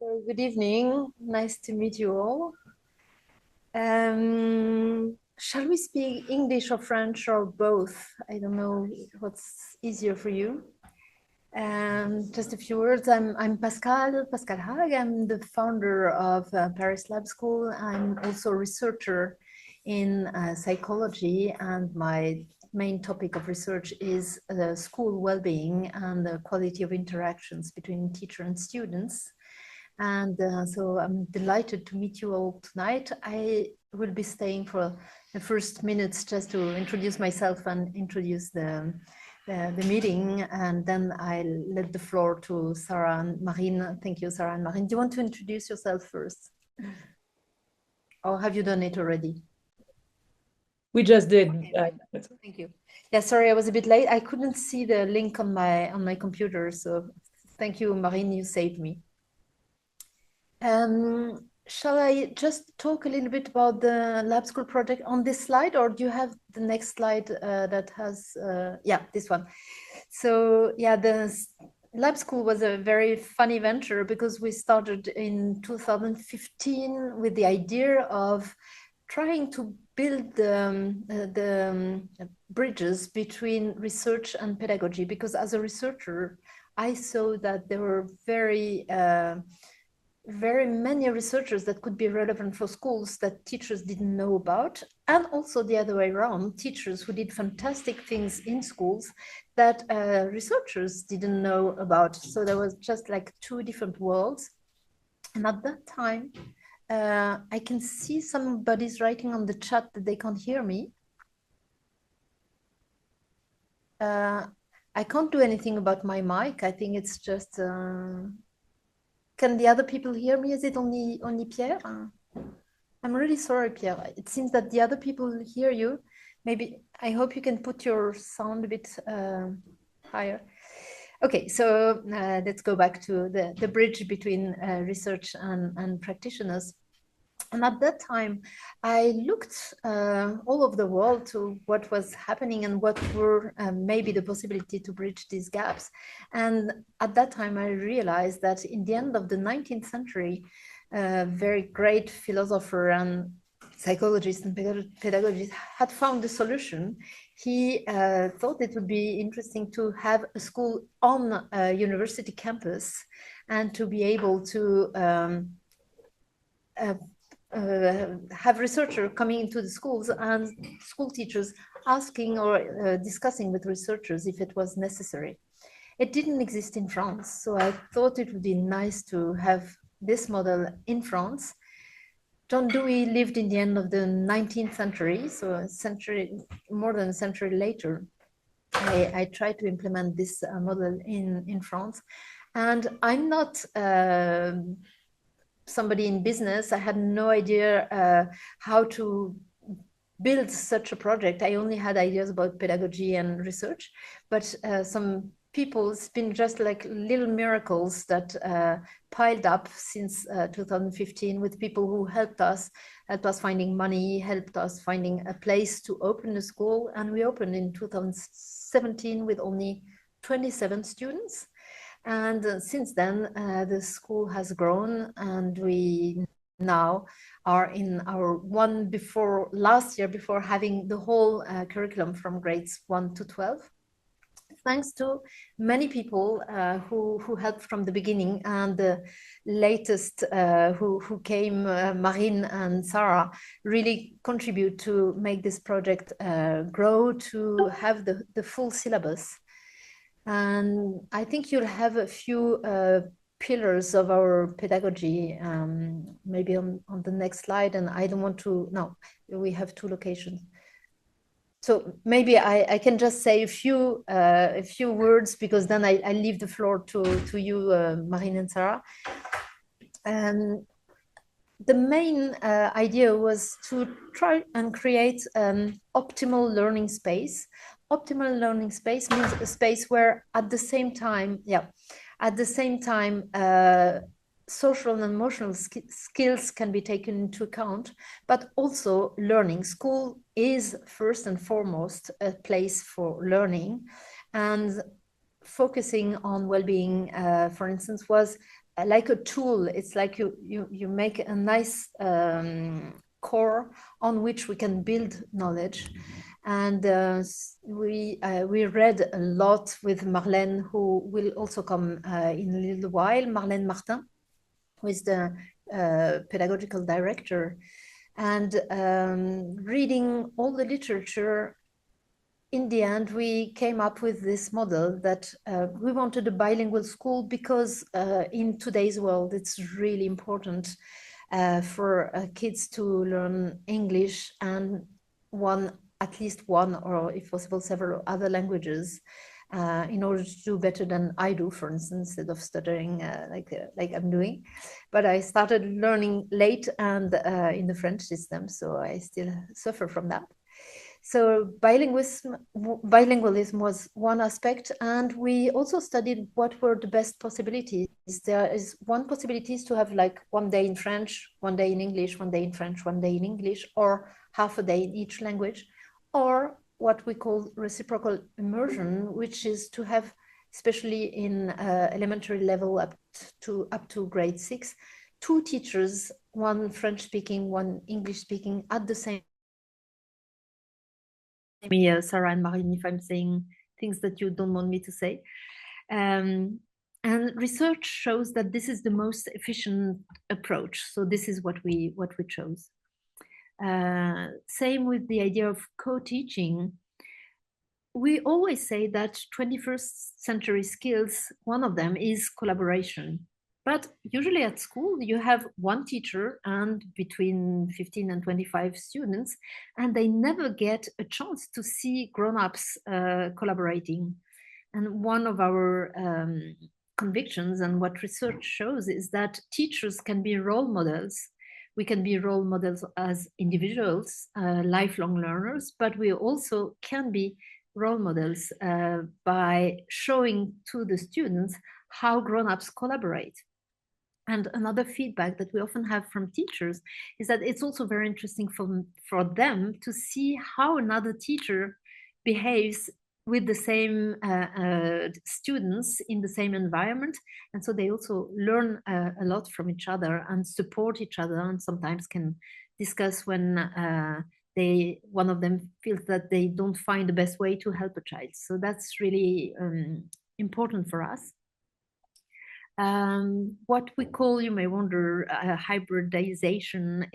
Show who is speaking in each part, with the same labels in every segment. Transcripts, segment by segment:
Speaker 1: Good evening. Nice to meet you all. Shall we speak English or French or both? I don't know what's easier for you. Just a few words. I'm Pascal Haag. I'm the founder of Paris Lab School. I'm also a researcher in psychology, and my main topic of research is school well-being and the quality of interactions between teacher and students. And so I'm delighted to meet you all tonight. I will be staying for the first minutes just to introduce myself and introduce the meeting, and then I'll let the floor to Sarah and Marine. Thank you, Sarah and Marine. Do you want to introduce yourself first? Or have you done it already?
Speaker 2: We just did.
Speaker 1: Okay, thank you. Yeah, sorry, I was a bit late. I couldn't see the link on my computer, so thank you, Marine, you saved me. Shall I just talk a little bit about the lab school project on this slide, or do you have the next slide that has, yeah, this one. So yeah, the lab school was a very funny venture because we started in 2015 with the idea of trying to build the bridges between research and pedagogy, because as a researcher, I saw that there were very many researchers that could be relevant for schools that teachers didn't know about, and also the other way around, teachers who did fantastic things in schools that researchers didn't know about. So there was just like two different worlds. And at that time, I can see somebody's writing on the chat that they can't hear me. I can't do anything about my mic. I think it's just... Can the other people hear me? Is it only Pierre? I'm really sorry, Pierre. It seems that the other people hear you. Maybe, I hope you can put your sound a bit higher. Okay, so let's go back to the bridge between research and practitioners. And at that time, I looked all over the world to what was happening and what were maybe the possibility to bridge these gaps. And at that time, I realized that in the end of the 19th century, a very great philosopher and psychologist and pedagogist had found the solution. He thought it would be interesting to have a school on a university campus and to be able to have researchers coming into the schools and school teachers asking or discussing with researchers if it was necessary. It didn't exist in France, so I thought it would be nice to have this model in France. John Dewey lived in the end of the 19th century, so a century, more than a century later. I tried to implement this model in France. And I'm not somebody in business. I had no idea how to build such a project. I only had ideas about pedagogy and research, but some people, it's been just like little miracles that piled up since 2015 with people who helped us finding money, helped us finding a place to open the school. And we opened in 2017 with only 27 students. And since then, the school has grown, and we now are in our one before last year, before having the whole curriculum from grades 1 to 12. Thanks to many people who helped from the beginning, and the latest who came, Marine and Sarah, really contribute to make this project grow to have the full syllabus. And I think you'll have a few pillars of our pedagogy, maybe on the next slide. And I don't want to, no, we have two locations. So maybe I can just say a few words, because then I leave the floor to you, Marine and Sarah. The main idea was to try and create an optimal learning space. Optimal learning space means a space where at the same time, social and emotional skills can be taken into account, but also learning. School is first and foremost a place for learning, and focusing on well-being, for instance, was like a tool. It's like you make a nice core on which we can build knowledge. And we read a lot with Marlène, who will also come in a little while, Marlène Martin, who is the pedagogical director. And reading all the literature, in the end, we came up with this model that we wanted a bilingual school because in today's world, it's really important for kids to learn English and at least one, or if possible, several other languages in order to do better than I do, for instance, instead of stuttering like I'm doing. But I started learning late and in the French system, so I still suffer from that. So bilingualism was one aspect, and we also studied what were the best possibilities. There is one possibility is to have like one day in French, one day in English, one day in French, one day in English, or half a day in each language, or what we call reciprocal immersion, which is to have, especially in elementary level up to grade 6, 2 teachers, one French speaking, one English speaking, at the same. Me, Sarah and Marine, if I'm saying things that you don't want me to say. And research shows that this is the most efficient approach. So this is what we chose. Same with the idea of co-teaching. We always say that 21st century skills, one of them is collaboration. But usually at school, you have one teacher and between 15 and 25 students, and they never get a chance to see grown-ups collaborating. And one of our convictions and what research shows is that teachers can be role models. We can be role models as individuals, lifelong learners, but we also can be role models by showing to the students how grown-ups collaborate. And another feedback that we often have from teachers is that it's also very interesting for them to see how another teacher behaves with the same students in the same environment. And so they also learn a lot from each other and support each other, and sometimes can discuss when one of them feels that they don't find the best way to help a child. So that's really important for us. What we call, you may wonder, hybridization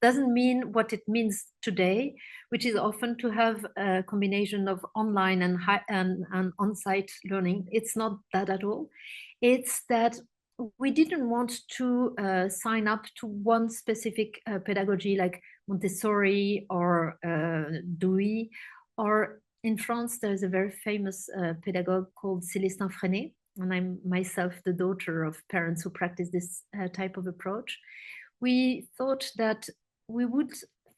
Speaker 1: doesn't mean what it means today, which is often to have a combination of online and on-site learning. It's not that at all. It's that we didn't want to sign up to one specific pedagogy like Montessori or Dewey, or in France, there's a very famous pedagogue called Célestin Freinet, and I'm myself the daughter of parents who practice this type of approach. We thought that we would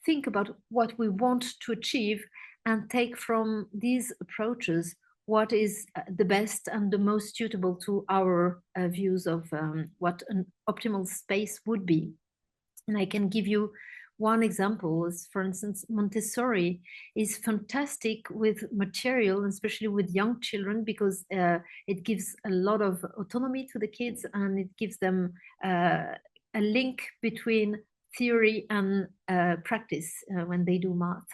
Speaker 1: think about what we want to achieve and take from these approaches what is the best and the most suitable to our views of what an optimal space would be. And I can give you one example is, for instance, Montessori is fantastic with material, especially with young children, because it gives a lot of autonomy to the kids, and it gives them a link between theory and practice when they do math.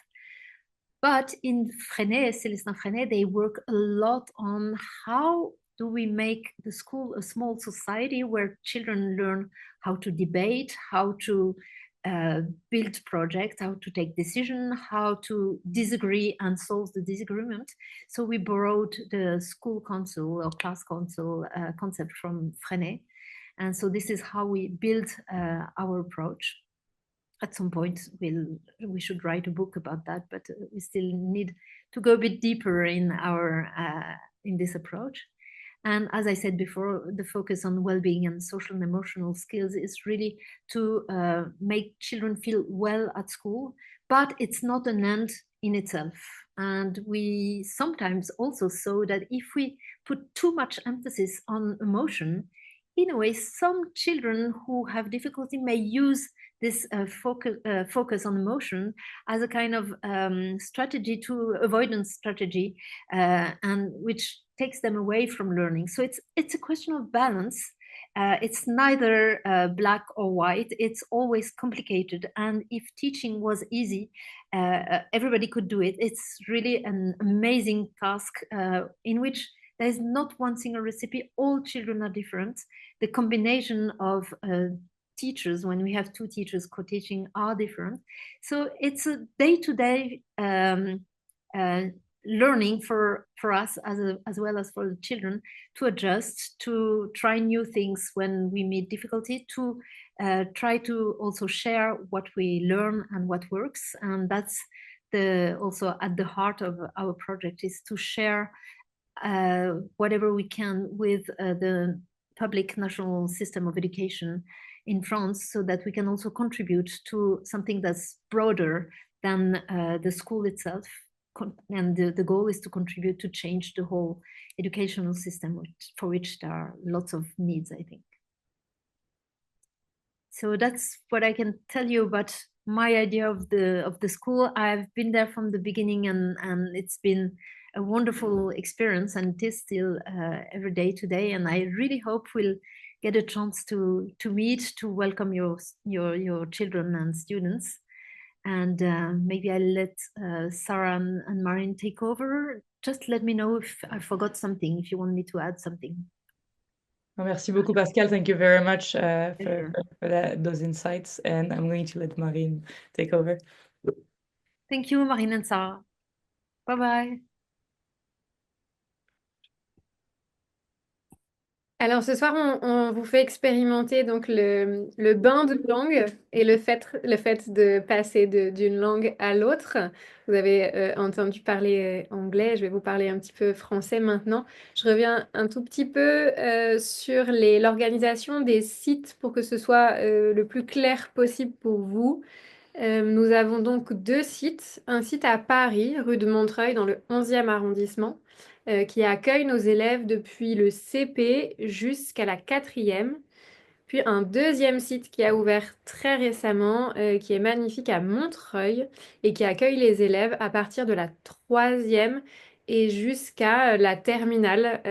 Speaker 1: But in Freinet, Célestin Freinet, they work a lot on how do we make the school a small society where children learn how to debate, how to build projects, how to take decisions, how to disagree and solve the disagreement. So we borrowed the school council or class council concept from Freinet. And so this is how we build our approach. At some point, we should write a book about that, but we still need to go a bit deeper in this approach. And as I said before, the focus on well-being and social and emotional skills is really to make children feel well at school, but it's not an end in itself. And we sometimes also saw that if we put too much emphasis on emotion, in a way, some children who have difficulty may use this focus on emotion as a kind of avoidance strategy, and which takes them away from learning. So it's a question of balance, It's neither black or white. It's always complicated. And if teaching was easy, everybody could do it. It's really an amazing task in which there's not one single recipe. All children are different. The combination of teachers, when we have two teachers co-teaching, are different. So it's a day-to-day learning for us as well as for the children to adjust, to try new things when we meet difficulty, to try to also share what we learn and what works. And that's also at the heart of our project, is to share whatever we can with the public national system of education in France, so that we can also contribute to something that's broader than the school itself. And the goal is to contribute to change the whole educational system, for which there are lots of needs, I think. So that's what I can tell you about my idea of the school. I've been there from the beginning, and it's been a wonderful experience, and it is still every day today. And I really hope we'll get a chance to meet, to welcome your children and students. And maybe I'll let Sarah and Marin take over. Just let me know if I forgot something, if you want me to add something.
Speaker 2: Merci beaucoup, Pascal. Thank you very much for those insights. And I'm going to let Marine take over.
Speaker 1: Thank you, Marine and Sarah. Bye-bye.
Speaker 3: Alors ce soir, on vous fait expérimenter donc le bain de langue et le fait de passer d'une langue à l'autre. Vous avez entendu parler anglais, je vais vous parler un petit peu français maintenant. Je reviens un tout petit peu sur l'organisation des sites pour que ce soit le plus clair possible pour vous. Nous avons donc deux sites. Un site à Paris, rue de Montreuil, dans le 11e arrondissement, qui accueille nos élèves depuis le CP jusqu'à la 4e. Puis un deuxième site qui a ouvert très récemment, qui est magnifique, à Montreuil, et qui accueille les élèves à partir de la 3e et jusqu'à la terminale,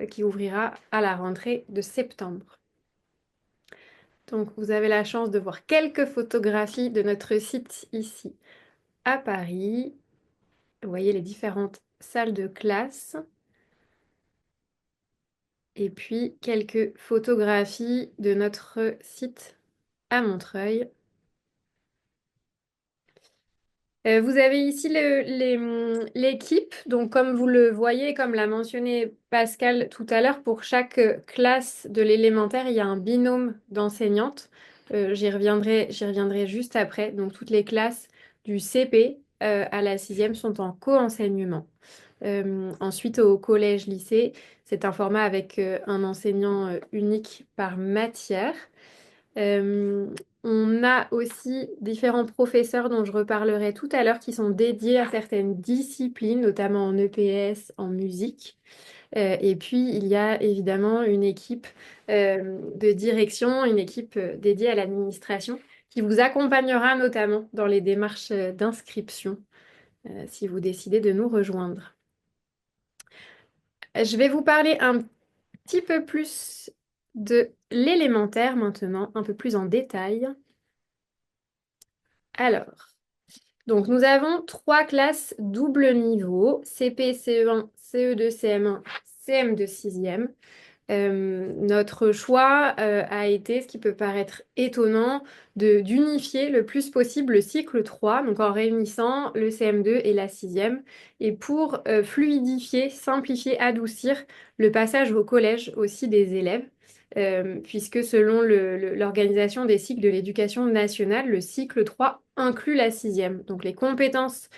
Speaker 3: qui ouvrira à la rentrée de septembre. Donc vous avez la chance de voir quelques photographies de notre site ici à Paris. Vous voyez les différentes salles de classe. Et puis quelques photographies de notre site à Montreuil. Vous avez ici l'équipe. Donc comme vous le voyez, comme l'a mentionné Pascal tout à l'heure, pour chaque classe de l'élémentaire, il y a un binôme d'enseignantes. J'y reviendrai juste après. Donc toutes les classes du CP à la 6e sont en co-enseignement. Ensuite, au collège-lycée, c'est un format avec un enseignant unique par matière. On a aussi différents professeurs dont je reparlerai tout à l'heure, qui sont dédiés à certaines disciplines, notamment en EPS, en musique. Et puis, il y a évidemment une équipe de direction, une équipe dédiée à l'administration, qui vous accompagnera notamment dans les démarches d'inscription, si vous décidez de nous rejoindre. Je vais vous parler un petit peu plus de l'élémentaire maintenant, un peu plus en détail. Alors, donc nous avons 3 classes double niveau, CP, CE1, CE2, CM1, CM2 6e. Notre choix a été, ce qui peut paraître étonnant, d'unifier le plus possible le cycle 3, donc en réunissant le CM2 et la 6e, et pour fluidifier, simplifier, adoucir le passage au collège aussi des élèves, puisque selon l'organisation des cycles de l'éducation nationale, le cycle 3 inclut la 6e. Donc les compétences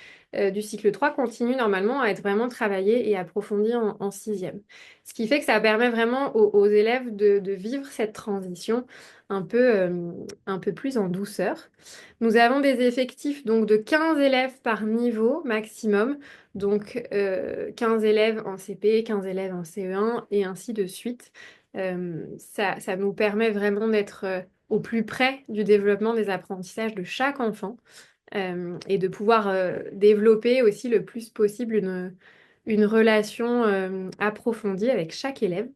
Speaker 3: du cycle 3 continuent normalement à être vraiment travaillées et approfondies en 6e. Ce qui fait que ça permet vraiment aux élèves de vivre cette transition un peu plus en douceur. Nous avons des effectifs donc de 15 élèves par niveau maximum, donc 15 élèves en CP, 15 élèves en CE1 et ainsi de suite. Ça nous permet vraiment d'être au plus près du développement des apprentissages de chaque enfant et de pouvoir développer aussi le plus possible une relation approfondie avec chaque élève.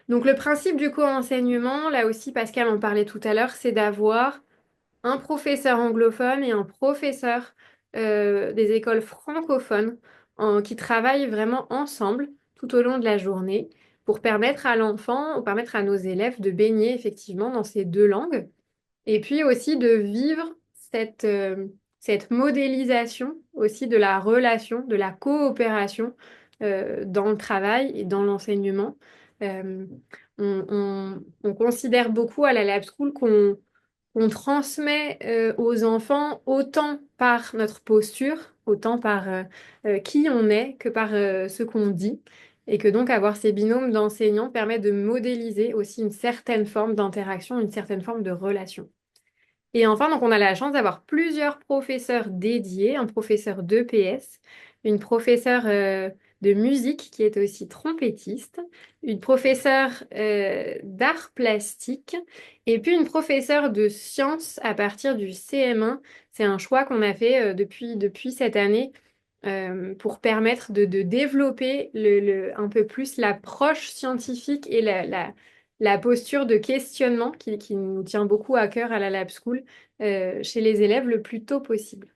Speaker 3: Donc le principe du co-enseignement, là aussi Pascal en parlait tout à l'heure, c'est d'avoir un professeur anglophone et un professeur des écoles francophones qui travaillent vraiment ensemble tout au long de la journée pour permettre à l'enfant ou permettre à nos élèves de baigner effectivement dans ces deux langues et puis aussi de vivre cette modélisation aussi de la relation, de la coopération dans le travail et dans l'enseignement. Euh, on considère beaucoup à la Lab School qu'on transmet aux enfants autant par notre posture, autant par qui on est que par ce qu'on dit. Et que donc avoir ces binômes d'enseignants permet de modéliser aussi une certaine forme d'interaction, une certaine forme de relation. Et enfin, donc on a la chance d'avoir plusieurs professeurs dédiés, un professeur d'EPS, une professeure de musique qui est aussi trompettiste, une professeure d'art plastique et puis une professeure de sciences à partir du CM1. C'est un choix qu'on a fait depuis cette année pour permettre de développer un peu plus l'approche scientifique et la posture de questionnement qui nous tient beaucoup à cœur à la Lab School chez les élèves le plus tôt possible.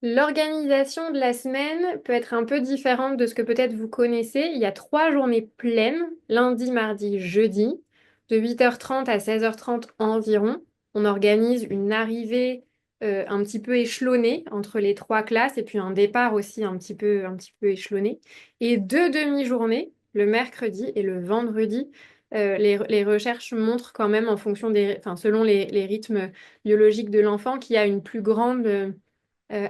Speaker 3: L'organisation de la semaine peut être un peu différente de ce que peut-être vous connaissez. Il y a 3 journées pleines, lundi, mardi, jeudi, de 8h30 à 16h30 environ. On organise une arrivée un petit peu échelonnée entre les 3 classes et puis un départ aussi un petit peu échelonné. Et 2 demi-journées, le mercredi et le vendredi. Les recherches montrent quand même en fonction enfin, selon les rythmes biologiques de l'enfant qu'il y a une plus grande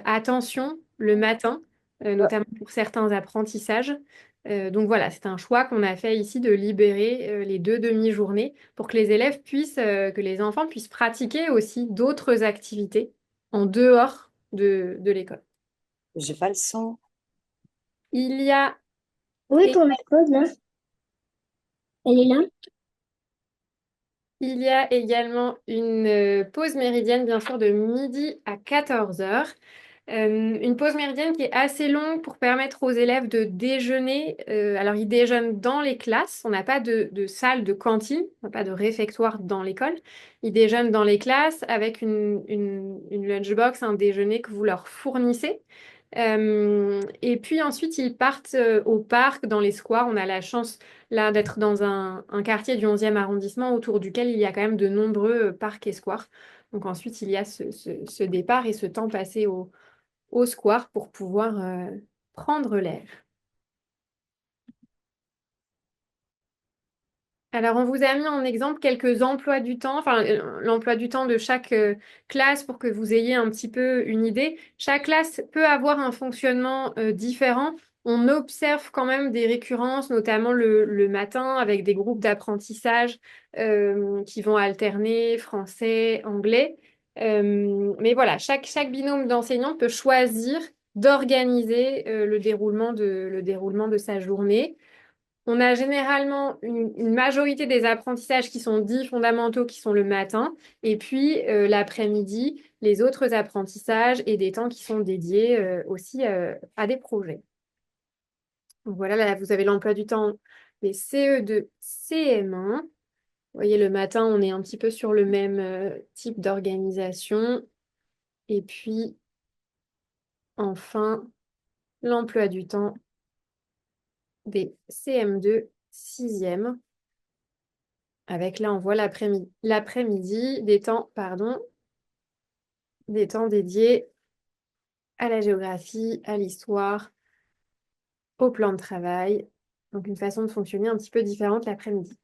Speaker 3: attention le matin, notamment pour certains apprentissages. Donc voilà, c'est un choix qu'on a fait ici de libérer les 2 demi-journées pour que les élèves puissent, que les enfants puissent pratiquer aussi d'autres activités en dehors de l'école.
Speaker 4: J'ai pas le son.
Speaker 3: Il y a,
Speaker 5: Où est ton pause là? Elle est là?
Speaker 3: il y a également une pause méridienne, bien sûr, de midi à 14h. Une pause méridienne qui est assez longue pour permettre aux élèves de déjeuner. Alors, ils déjeunent dans les classes. On n'a pas de salle de cantine, on n'a pas de réfectoire dans l'école. Ils déjeunent dans les classes avec une lunchbox, un déjeuner que vous leur fournissez. Et puis ensuite, ils partent au parc, dans les squares. On a la chance là d'être dans un quartier du 11e arrondissement autour duquel il y a quand même de nombreux parcs et squares. Donc ensuite, il y a ce départ et ce temps passé au square pour pouvoir prendre l'air. Alors, on vous a mis en exemple quelques emplois du temps, enfin l'emploi du temps de chaque classe pour que vous ayez un petit peu une idée. Chaque classe peut avoir un fonctionnement différent. On observe quand même des récurrences, notamment le matin, avec des groupes d'apprentissage qui vont alterner français, anglais. Mais voilà, chaque binôme d'enseignants peut choisir d'organiser le déroulement de sa journée. On a généralement une majorité des apprentissages qui sont dits fondamentaux, qui sont le matin, et puis l'après-midi, les autres apprentissages et des temps qui sont dédiés aussi à des projets. Donc voilà, là, vous avez l'emploi du temps des CE de CM1. Vous voyez, le matin, on est un petit peu sur le même type d'organisation. Et puis, enfin, l'emploi du temps des CM2 6e. Avec là, on voit l'après-midi, des temps dédiés à la géographie, à l'histoire, au plan de travail. Donc une façon de fonctionner un petit peu différente l'après-midi.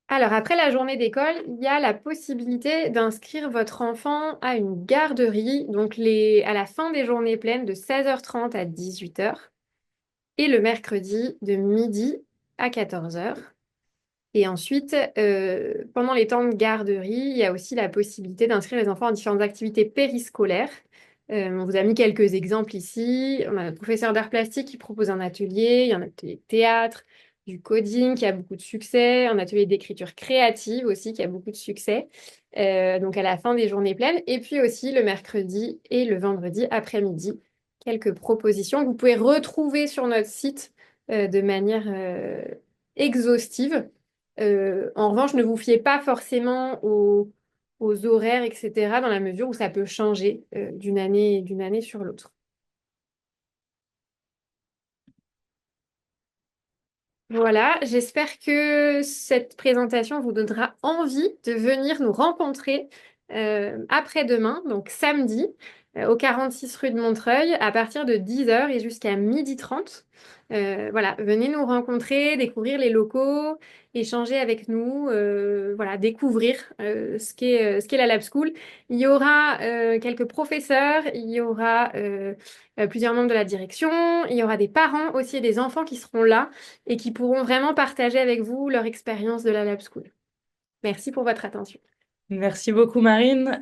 Speaker 3: Alors après la journée d'école, il y a la possibilité d'inscrire votre enfant à une garderie, donc à la fin des journées pleines de 16h30 à 18h et le mercredi de midi à 14h. Et ensuite, pendant les temps de garderie, il y a aussi la possibilité d'inscrire les enfants à différentes activités périscolaires. On vous a mis quelques exemples ici. On a un professeur d'art plastique qui propose un atelier, il y a un atelier de théâtre, du coding qui a beaucoup de succès, un atelier d'écriture créative aussi qui a beaucoup de succès. donc à la fin des journées pleines, et puis aussi le mercredi et le vendredi après-midi. Quelques propositions que vous pouvez retrouver sur notre site de manière exhaustive. En revanche, ne vous fiez pas forcément aux horaires, etc., dans la mesure où ça peut changer d'une année sur l'autre. Voilà, j'espère que cette présentation vous donnera envie de venir nous rencontrer après-demain, donc samedi, au 46 rue de Montreuil, à partir de 10 heures et jusqu'à 12h30. Voilà, venez nous rencontrer, découvrir les locaux, échanger avec nous, voilà, découvrir ce qu'est la Lab School. Il y aura quelques professeurs, il y aura plusieurs membres de la direction, il y aura des parents aussi et des enfants qui seront là et qui pourront vraiment partager avec vous leur expérience de la Lab School. Merci pour votre attention.
Speaker 2: Merci beaucoup, Marine.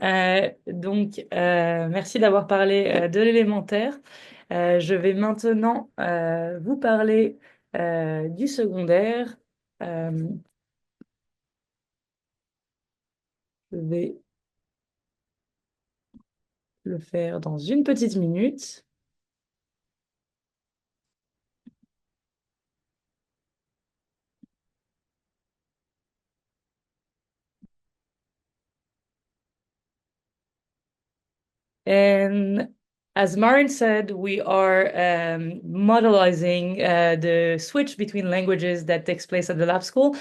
Speaker 2: Merci d'avoir parlé de l'élémentaire. Je vais maintenant vous parler du secondaire. Je vais le faire dans une petite minute. And as Marin said, we are modelizing the switch between languages that takes place at the lab school.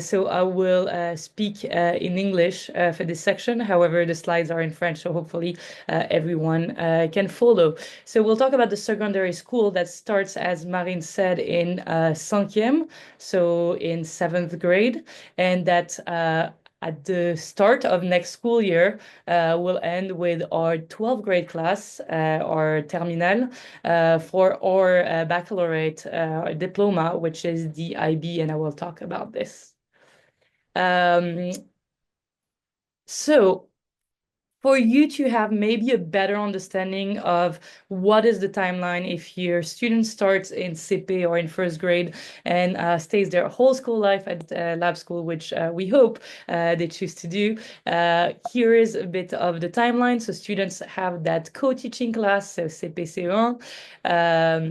Speaker 2: So I will speak in English for this section. However, the slides are in French, so hopefully everyone can follow. So we'll talk about the secondary school that starts, as Marin said, in cinquième, so in 7th grade, and that at the start of next school year, we'll end with our 12th grade class, our terminal, for our baccalaureate diploma, which is the IB, and I will talk about this. So for you to have maybe a better understanding of what is the timeline if your student starts in CP or in first grade and stays their whole school life at lab school, which we hope they choose to do. Here is a bit of the timeline. So students have that co-teaching class, so CP CE1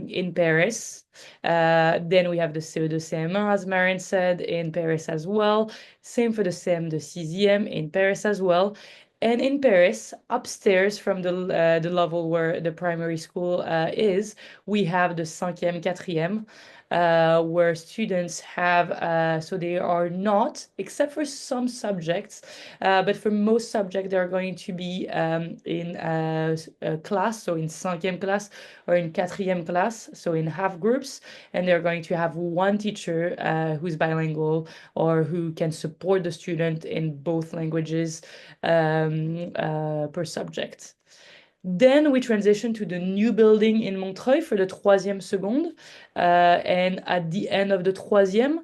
Speaker 2: in Paris. Then we have the CE2 CM1, as Marin said, in Paris as well. Same for the CM2 6e in Paris as well. And in Paris, upstairs from the level where the primary school is, we have the 5e, 4e, where students have, so they are not, except for some subjects, but for most subjects, they're going to be in a class, so in 5e class or in 4e class, so in half groups, and they're going to have one teacher who's bilingual or who can support the student in both languages per subject. Then we transition to the new building in Montreuil for the troisième seconde. And at the end of the troisième,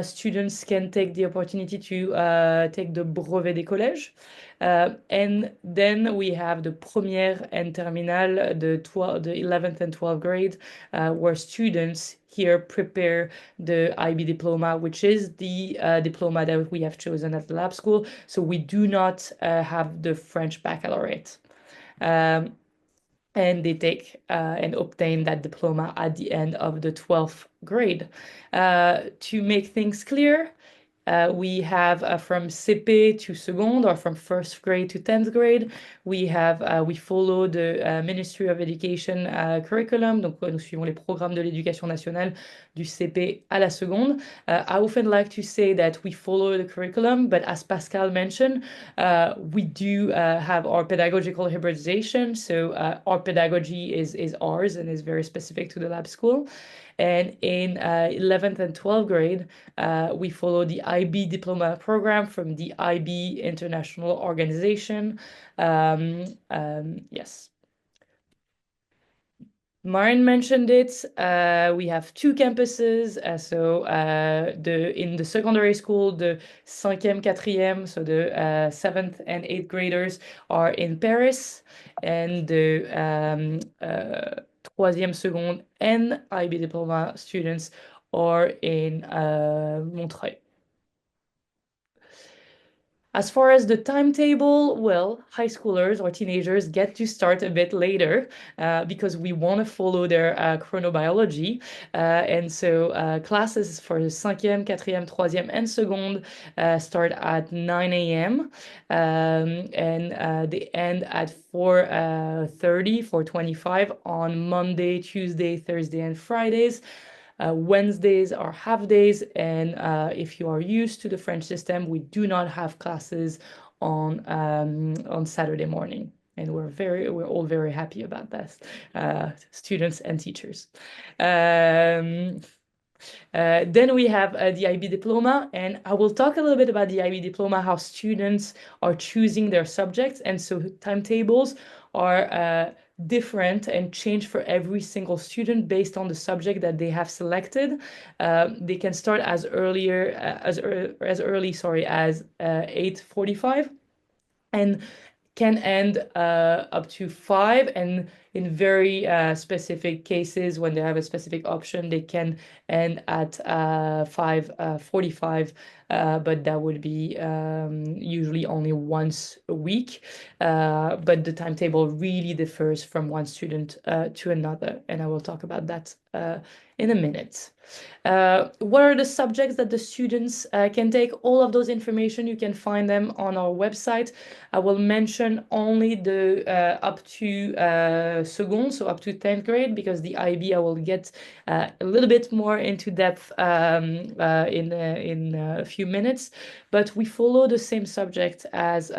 Speaker 2: students can take the opportunity to take the brevet des collèges. And then we have the première and terminale, the 11th and 12th grade, where students here prepare the IB diploma, which is the diploma that we have chosen at the lab school. So we do not have the French baccalaureate. And they take and obtain that diploma at the end of the 12th grade. To make things clear, we have from CP to seconde, or from first grade to 10th grade, we follow the Ministry of Education curriculum. Donc, nous suivons les programmes de l'éducation nationale du CP à la seconde. I often like to say that we follow the curriculum, but as Pascal mentioned, we do have our pedagogical hybridization. So our pedagogy is ours and is very specific to the lab school. And in 11th and 12th grade, we follow the IB diploma program from the IB International Organization. Yes. Marin mentioned it. We have two campuses. In the secondary school, the 5e, 4e, so the 7th and 8th graders are in Paris, and the 3e seconde and IB diploma students are in Montreuil. As far as the timetable, well, high schoolers or teenagers get to start a bit later because we want to follow their chronobiology. And so classes for 5e, 4e, 3e, and seconde start at 9 a.m. And they end at 4:30, 4:25 on Monday, Tuesday, Thursday, and Fridays. Wednesdays are half days, and if you are used to the French system, we do not have classes on Saturday morning, and we're all very happy about this, students and teachers. Then we have the IB diploma, and I will talk a little bit about the IB diploma, how students are choosing their subjects, and so timetables are different and change for every single student based on the subject that they have selected. They can start as early, as 8:45 and can end up to 5, and in very specific cases, when they have a specific option, they can end at 5:45, but that would be usually only once a week. But the timetable really differs from one student to another, and I will talk about that in a minute. What are the subjects that the students can take? All of those information, you can find them on our website. I will mention only the up to second, so up to 10th grade, because the IB I will get a little bit more into depth in a few minutes. But we follow the same subject as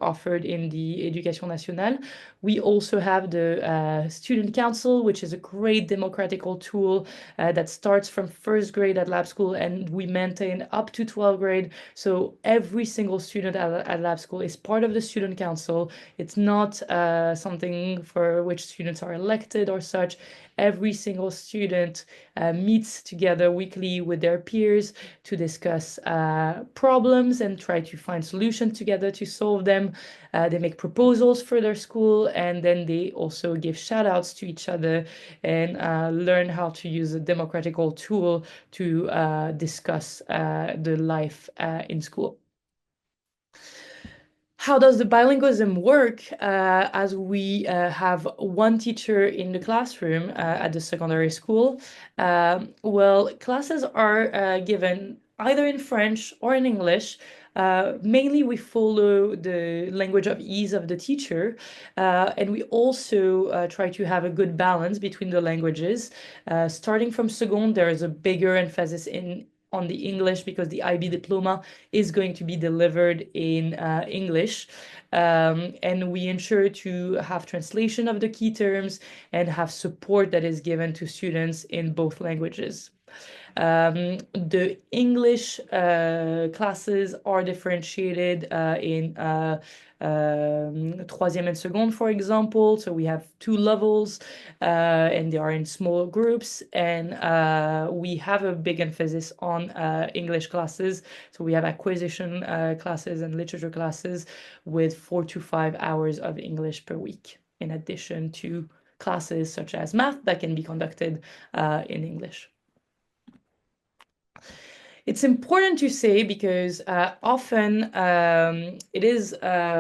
Speaker 2: offered in the Éducation nationale. We also have the Student Council, which is a great democratical tool that starts from 1st grade at lab school, and we maintain up to 12th grade. So every single student at lab school is part of the Student Council. It's not something for which students are elected or such. Every single student meets together weekly with their peers to discuss problems and try to find solutions together to solve them. They make proposals for their school, and then they also give shout outs to each other and learn how to use a democratical tool to discuss the life in school. How does the bilingualism work as we have one teacher in the classroom at the secondary school? Well, classes are given either in French or in English. Mainly we follow the language of ease of the teacher, and we also try to have a good balance between the languages. Starting from second, there is a bigger emphasis on the English because the IB diploma is going to be delivered in English. And we ensure to have translation of the key terms and have support that is given to students in both languages. The English classes are differentiated in troisième and seconde, for example. So we have 2 levels, and they are in small groups. And we have a big emphasis on English classes. So we have acquisition classes and literature classes with 4 to 5 hours of English per week, in addition to classes such as math that can be conducted in English. It's important to say because often it is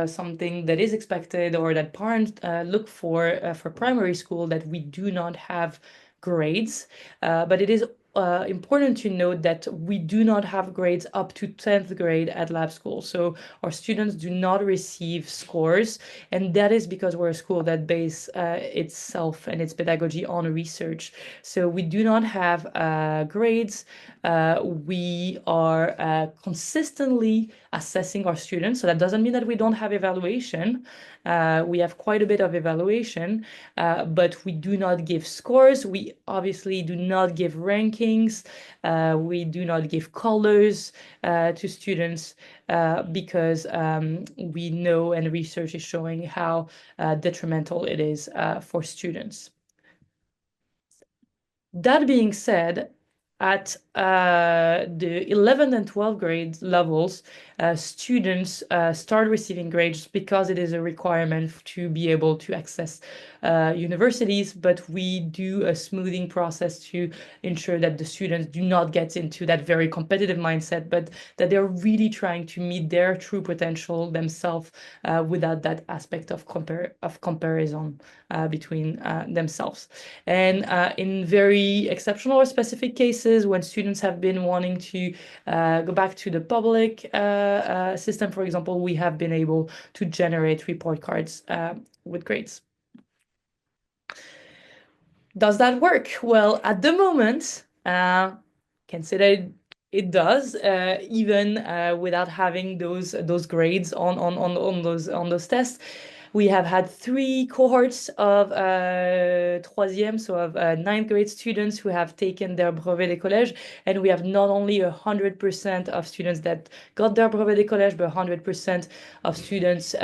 Speaker 2: something that is expected or that parents look for primary school, that we do not have grades, but it is important to note that we do not have grades up to 10th grade at lab school. So our students do not receive scores, and that is because we're a school that base itself and its pedagogy on research. So we do not have grades. We are consistently assessing our students. So that doesn't mean that we don't have evaluation. We have quite a bit of evaluation, but we do not give scores. We obviously do not give rankings. We do not give colors to students because we know, and research is showing how detrimental it is for students. That being said, at the 11th and 12th grade levels, students start receiving grades because it is a requirement to be able to access universities, but we do a smoothing process to ensure that the students do not get into that very competitive mindset, but that they're really trying to meet their true potential themselves without that aspect of comparison between themselves. And in very exceptional or specific cases, when students have been wanting to go back to the public system, for example, we have been able to generate report cards with grades. Does that work? Well, at the moment, can say that it does, even without having those grades on those tests. We have had 3 cohorts of troisième, so of 9th grade students who have taken their brevet des collèges, and we have not only 100% of students that got their brevet des collèges, but 100% of students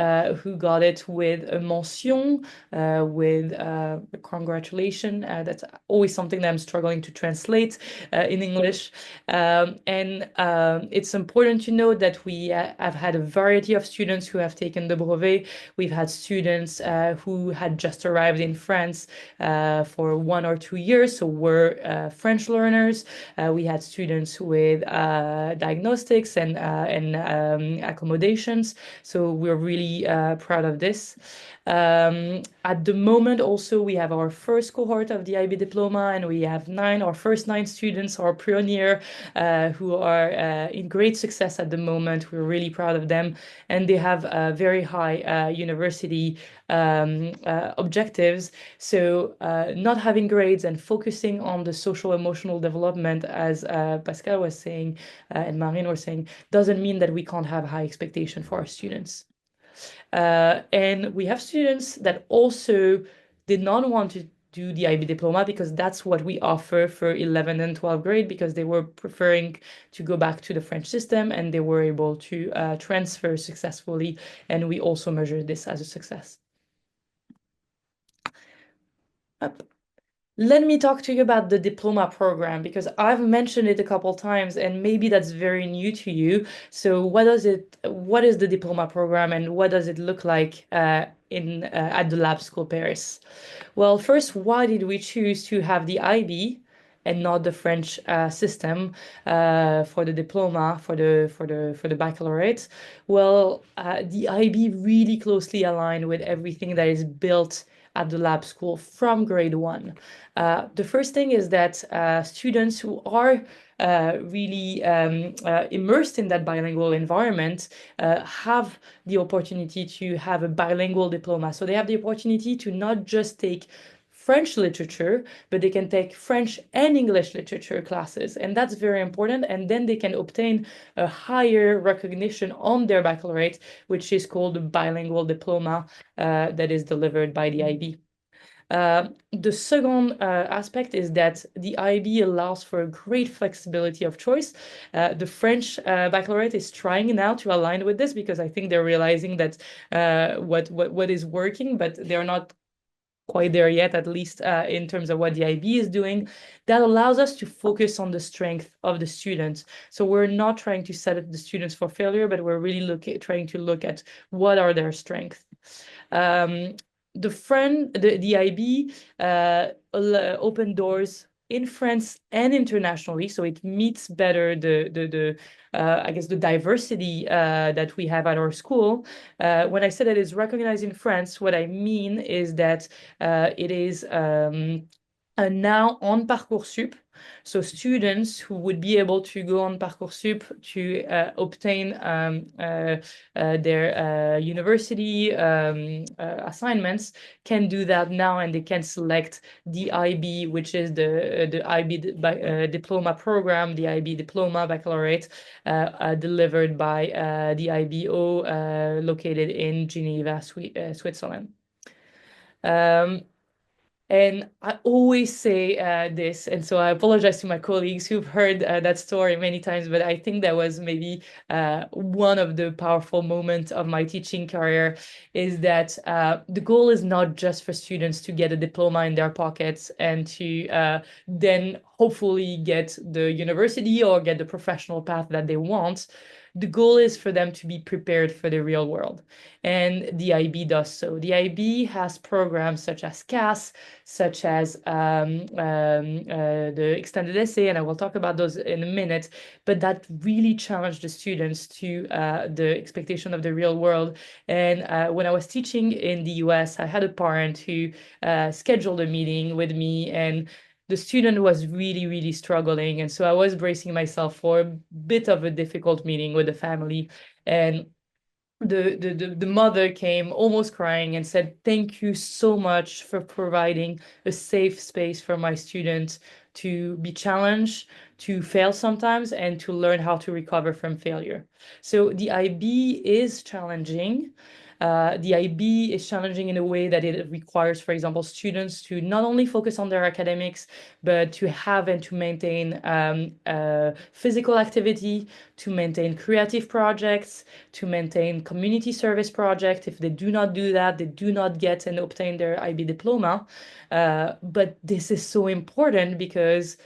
Speaker 2: who got it with a mention, with a congratulation. That's always something that I'm struggling to translate in English. It's important to note that we have had a variety of students who have taken the brevet. We've had students who had just arrived in France for 1 or 2 years, so were French learners. We had students with diagnostics and accommodations, so we're really proud of this. At the moment, also, we have our first cohort of the IB diploma, and we have our first 9 students, our pioneer, who are in great success at the moment. We're really proud of them, and they have very high university objectives. So not having grades and focusing on the social emotional development, as Pascal was saying and Marine was saying, doesn't mean that we can't have high expectation for our students. And we have students that also did not want to do the IB diploma because that's what we offer for 11th and 12th grade, because they were preferring to go back to the French system, and they were able to transfer successfully, and we also measure this as a success. Let me talk to you about the diploma program, because I've mentioned it a couple times and maybe that's very new to you. So what is the diploma program, and what does it look like at the Lab School Paris? Well, first, why did we choose to have the IB and not the French system for the diploma, for the baccalaureate? Well, the IB really closely aligned with everything that is built at the lab school from grade 1. The first thing is that students who are really immersed in that bilingual environment have the opportunity to have a bilingual diploma. So they have the opportunity to not just take French literature, but they can take French and English literature classes, and that's very important. And then they can obtain a higher recognition on their baccalaureate, which is called a bilingual diploma that is delivered by the IB. The second aspect is that the IB allows for a great flexibility of choice. The French baccalaureate is trying now to align with this, because I think they're realizing that what is working, but they're not quite there yet, at least in terms of what the IB is doing. That allows us to focus on the strength of the students. So we're not trying to set up the students for failure, but we're really trying to look at what are their strengths. The IB open doors in France and internationally, so it meets better I guess the diversity that we have at our school. When I say that it's recognized in France, what I mean is that it is now on Parcoursup. So students who would be able to go on Parcoursup to obtain their university assignments can do that now, and they can select the IB, which is the IB diploma program, the IB diploma baccalaureate delivered by the IBO located in Geneva, Switzerland. And I always say this, and so I apologize to my colleagues who've heard that story many times, but I think that was maybe one of the powerful moments of my teaching career, is that the goal is not just for students to get a diploma in their pockets and to then hopefully get the university or get the professional path that they want. The goal is for them to be prepared for the real world. And the IB does so. The IB has programs such as CAS, such as the extended essay, and I will talk about those in a minute, but that really challenged the students to the expectation of the real world. And when I was teaching in the US, I had a parent who scheduled a meeting with me, and the student was really, really struggling. And so I was bracing myself for a bit of a difficult meeting with the family. And the mother came almost crying and said, "Thank you so much for providing a safe space for my students to be challenged, to fail sometimes, and to learn how to recover from failure." So the IB is challenging. The IB is challenging in a way that it requires, for example, students to not only focus on their academics, but to have and to maintain physical activity, to maintain creative projects, to maintain community service projects. If they do not do that, they do not get and obtain their IB diploma. But this is so important because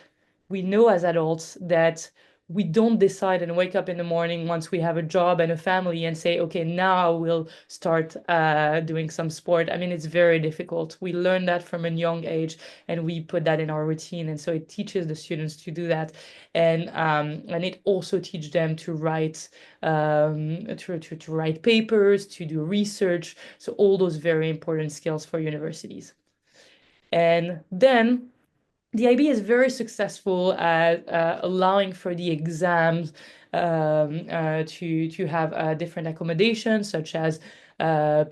Speaker 2: we know as adults that we don't decide and wake up in the morning once we have a job and a family and say, okay, now we'll start doing some sport. I mean, it's very difficult. We learn that from a young age and we put that in our routine. And so it teaches the students to do that. And it also teaches them to write to write papers, to do research. So all those very important skills for universities. And then the IB is very successful at allowing for the exams to have different accommodations, such as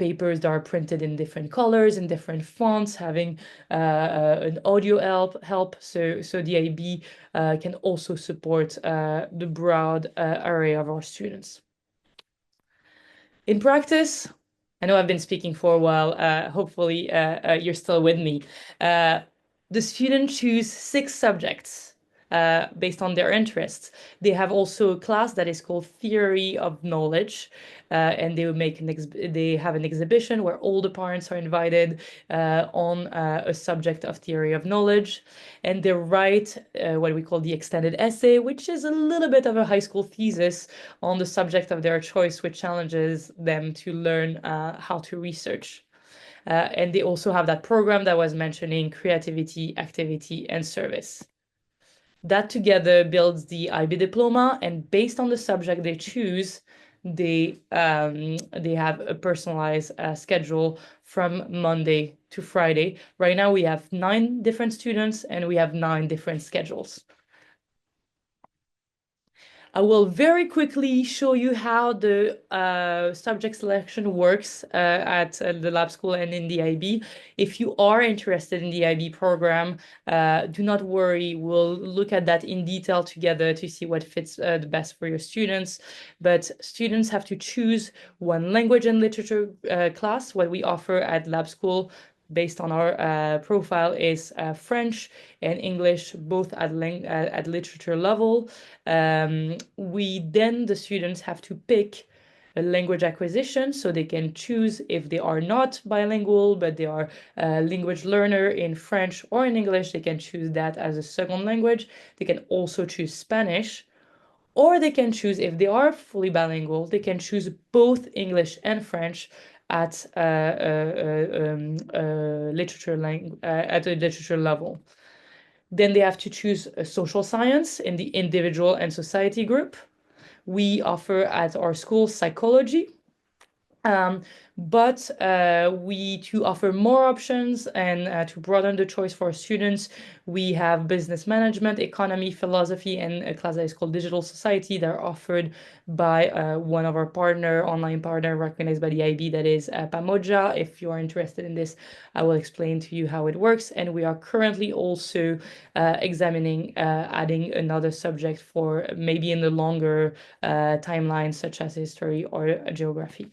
Speaker 2: papers that are printed in different colors, in different fonts, having an audio help. So the IB can also support the broad array of our students. In practice, I know I've been speaking for a while. Hopefully, you're still with me. The students choose 6 subjects based on their interests. They have also a class that is called Theory of Knowledge, and they will make they have an exhibition where all the parents are invited on a subject of theory of knowledge, and they write what we call the extended essay, which is a little bit of a high school thesis on the subject of their choice, which challenges them to learn how to research. And they also have that program that was mentioning creativity, activity, and service. That together builds the IB diploma, and based on the subject they choose, they have a personalized schedule from Monday to Friday. Right now we have 9 different students and we have 9 different schedules. I will very quickly show you how the subject selection works at the lab school and in the IB. If you are interested in the IB program, do not worry. We'll look at that in detail together to see what fits the best for your students. But students have to choose one language and literature class. What we offer at lab school based on our profile is French and English, both at literature level. The students have to pick a language acquisition, so they can choose if they are not bilingual, but they are a language learner in French or in English, they can choose that as a second language. They can also choose Spanish, or they can choose, if they are fully bilingual, they can choose both English and French at a literature level. Then they have to choose a social science in the individual and society group. We offer at our school psychology, but to offer more options and to broaden the choice for students, we have business management, economy, philosophy, and a class that is called digital society that are offered by one of our online partner recognized by the IB, that is Pamoja. If you are interested in this, I will explain to you how it works. And we are currently also examining adding another subject for maybe in the longer timeline, such as history or geography.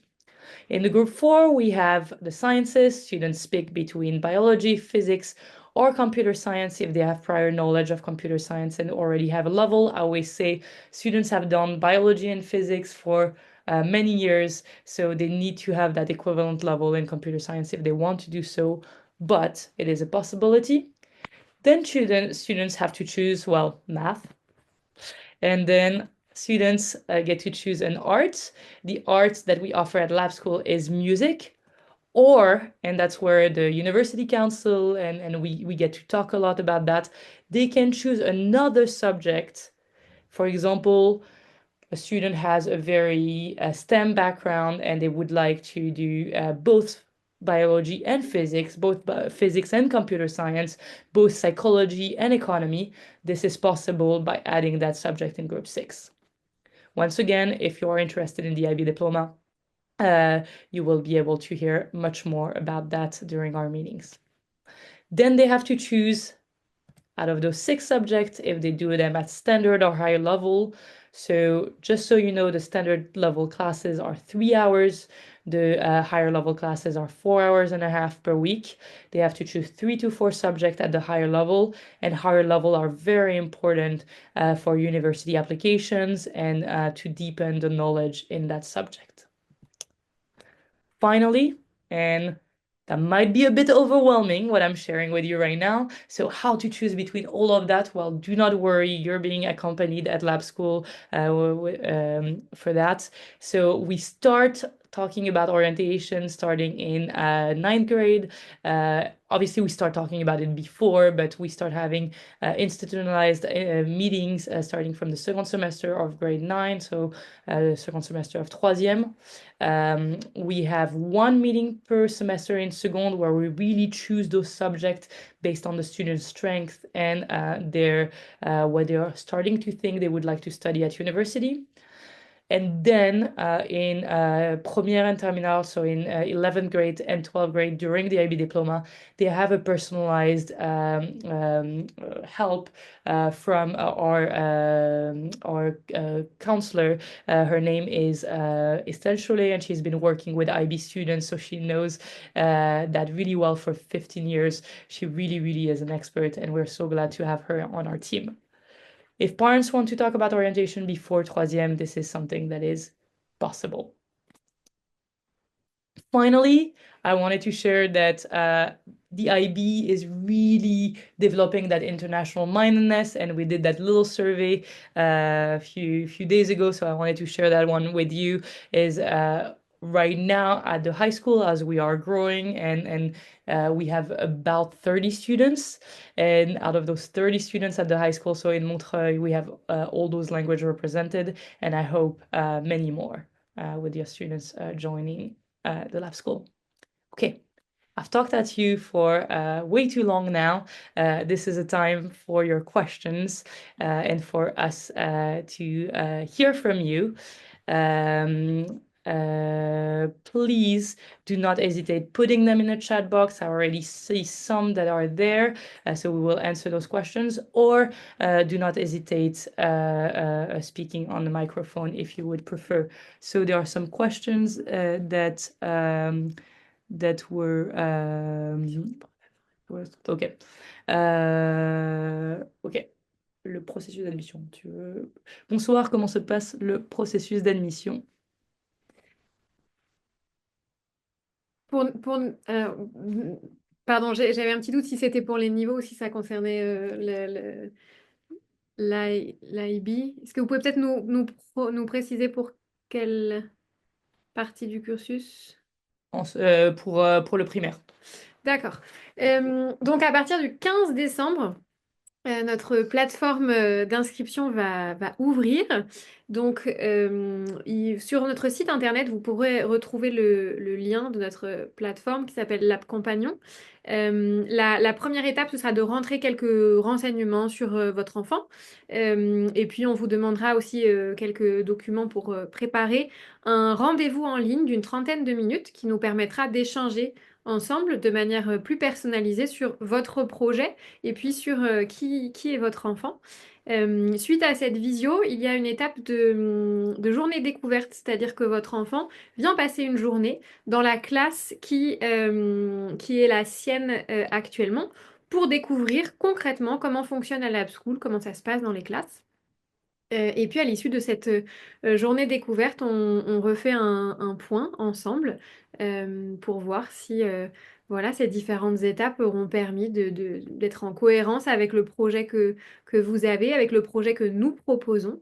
Speaker 2: In the group 4, we have the sciences. Students pick between biology, physics, or computer science if they have prior knowledge of computer science and already have a level. I always say students have done biology and physics for many years, so they need to have that equivalent level in computer science if they want to do so, but it is a possibility. Then students have to choose, well, math. And then students get to choose an art. The art that we offer at Lab School is music, or, and that's where the university council and we get to talk a lot about that, they can choose another subject. For example, a student has a very STEM background and they would like to do both biology and physics, both physics and computer science, both psychology and economy. This is possible by adding that subject in group 6. Once again, if you're interested in the IB diploma, you will be able to hear much more about that during our meetings. Then they have to choose out of those 6 subjects if they do them at standard or higher level. So just so you know, the standard level classes are 3 hours. The higher level classes are 4.5 hours per week. They have to choose 3 to 4 subjects at the higher level, and higher level are very important for university applications and to deepen the knowledge in that subject. Finally, and that might be a bit overwhelming what I'm sharing with you right now. So how to choose between all of that? Well, do not worry, you're being accompanied at Lab School for that. So we start talking about orientation starting in 9th grade. Obviously, we start talking about it before, but we start having institutionalized meetings starting from the second semester of grade 9, so the second semester of troisième. We have 1 meeting per semester in second where we really choose those subjects based on the student's strength and what they are starting to think they would like to study at university. And then in première and terminale, so in 11th grade and 12th grade during the IB diploma, they have a personalized help from our counselor. Her name is Estelle Cholet, and she's been working with IB students, so she knows that really well for 15 years. She really, really is an expert, and we're so glad to have her on our team. If parents want to talk about orientation before troisième, this is something that is possible. Finally, I wanted to share that the IB is really developing that international mindedness, and we did that little survey a few days ago, so I wanted to share that one with you. Is right now at the high school, as we are growing and we have about 30 students, and out of those 30 students at the high school, so in Montreuil, we have all those languages represented, and I hope many more with your students joining the Lab School. Okay, I've talked at you for way too long now. This is a time for your questions and for us to hear from you. Please do not hesitate putting them in the chat box. I already see some that are there, so we will answer those questions, or do not hesitate speaking on the microphone if you would prefer. So there are some questions that were okay. Ok. Le processus d'admission. Bonsoir, comment se passe le processus d'admission?
Speaker 3: Pardon, j'avais un petit doute si c'était pour les niveaux ou si ça concernait l'IB. Est-ce que vous pouvez peut-être nous préciser pour quelle partie du cursus?
Speaker 2: Pour le primaire.
Speaker 3: D'accord. Donc à partir du 15 décembre, notre plateforme d'inscription va ouvrir. Donc, sur notre site internet, vous pourrez retrouver le lien de notre plateforme qui s'appelle Lab Compagnon. La première étape, ce sera de rentrer quelques renseignements sur votre enfant. Et puis, on vous demandera aussi quelques documents pour préparer un rendez-vous en ligne d'une 30aine de minutes qui nous permettra d'échanger ensemble de manière plus personnalisée sur votre projet et puis sur qui est votre enfant. Suite à cette visio, il y a une étape de journée découverte, c'est-à-dire que votre enfant vient passer une journée dans la classe qui est la sienne actuellement pour découvrir concrètement comment fonctionne la Lab School, comment ça se passe dans les classes. Et puis à l'issue de cette journée découverte, on refait un point ensemble pour voir si Voilà, ces différentes étapes auront permis d'être en cohérence avec le projet que vous avez, avec le projet que nous proposons.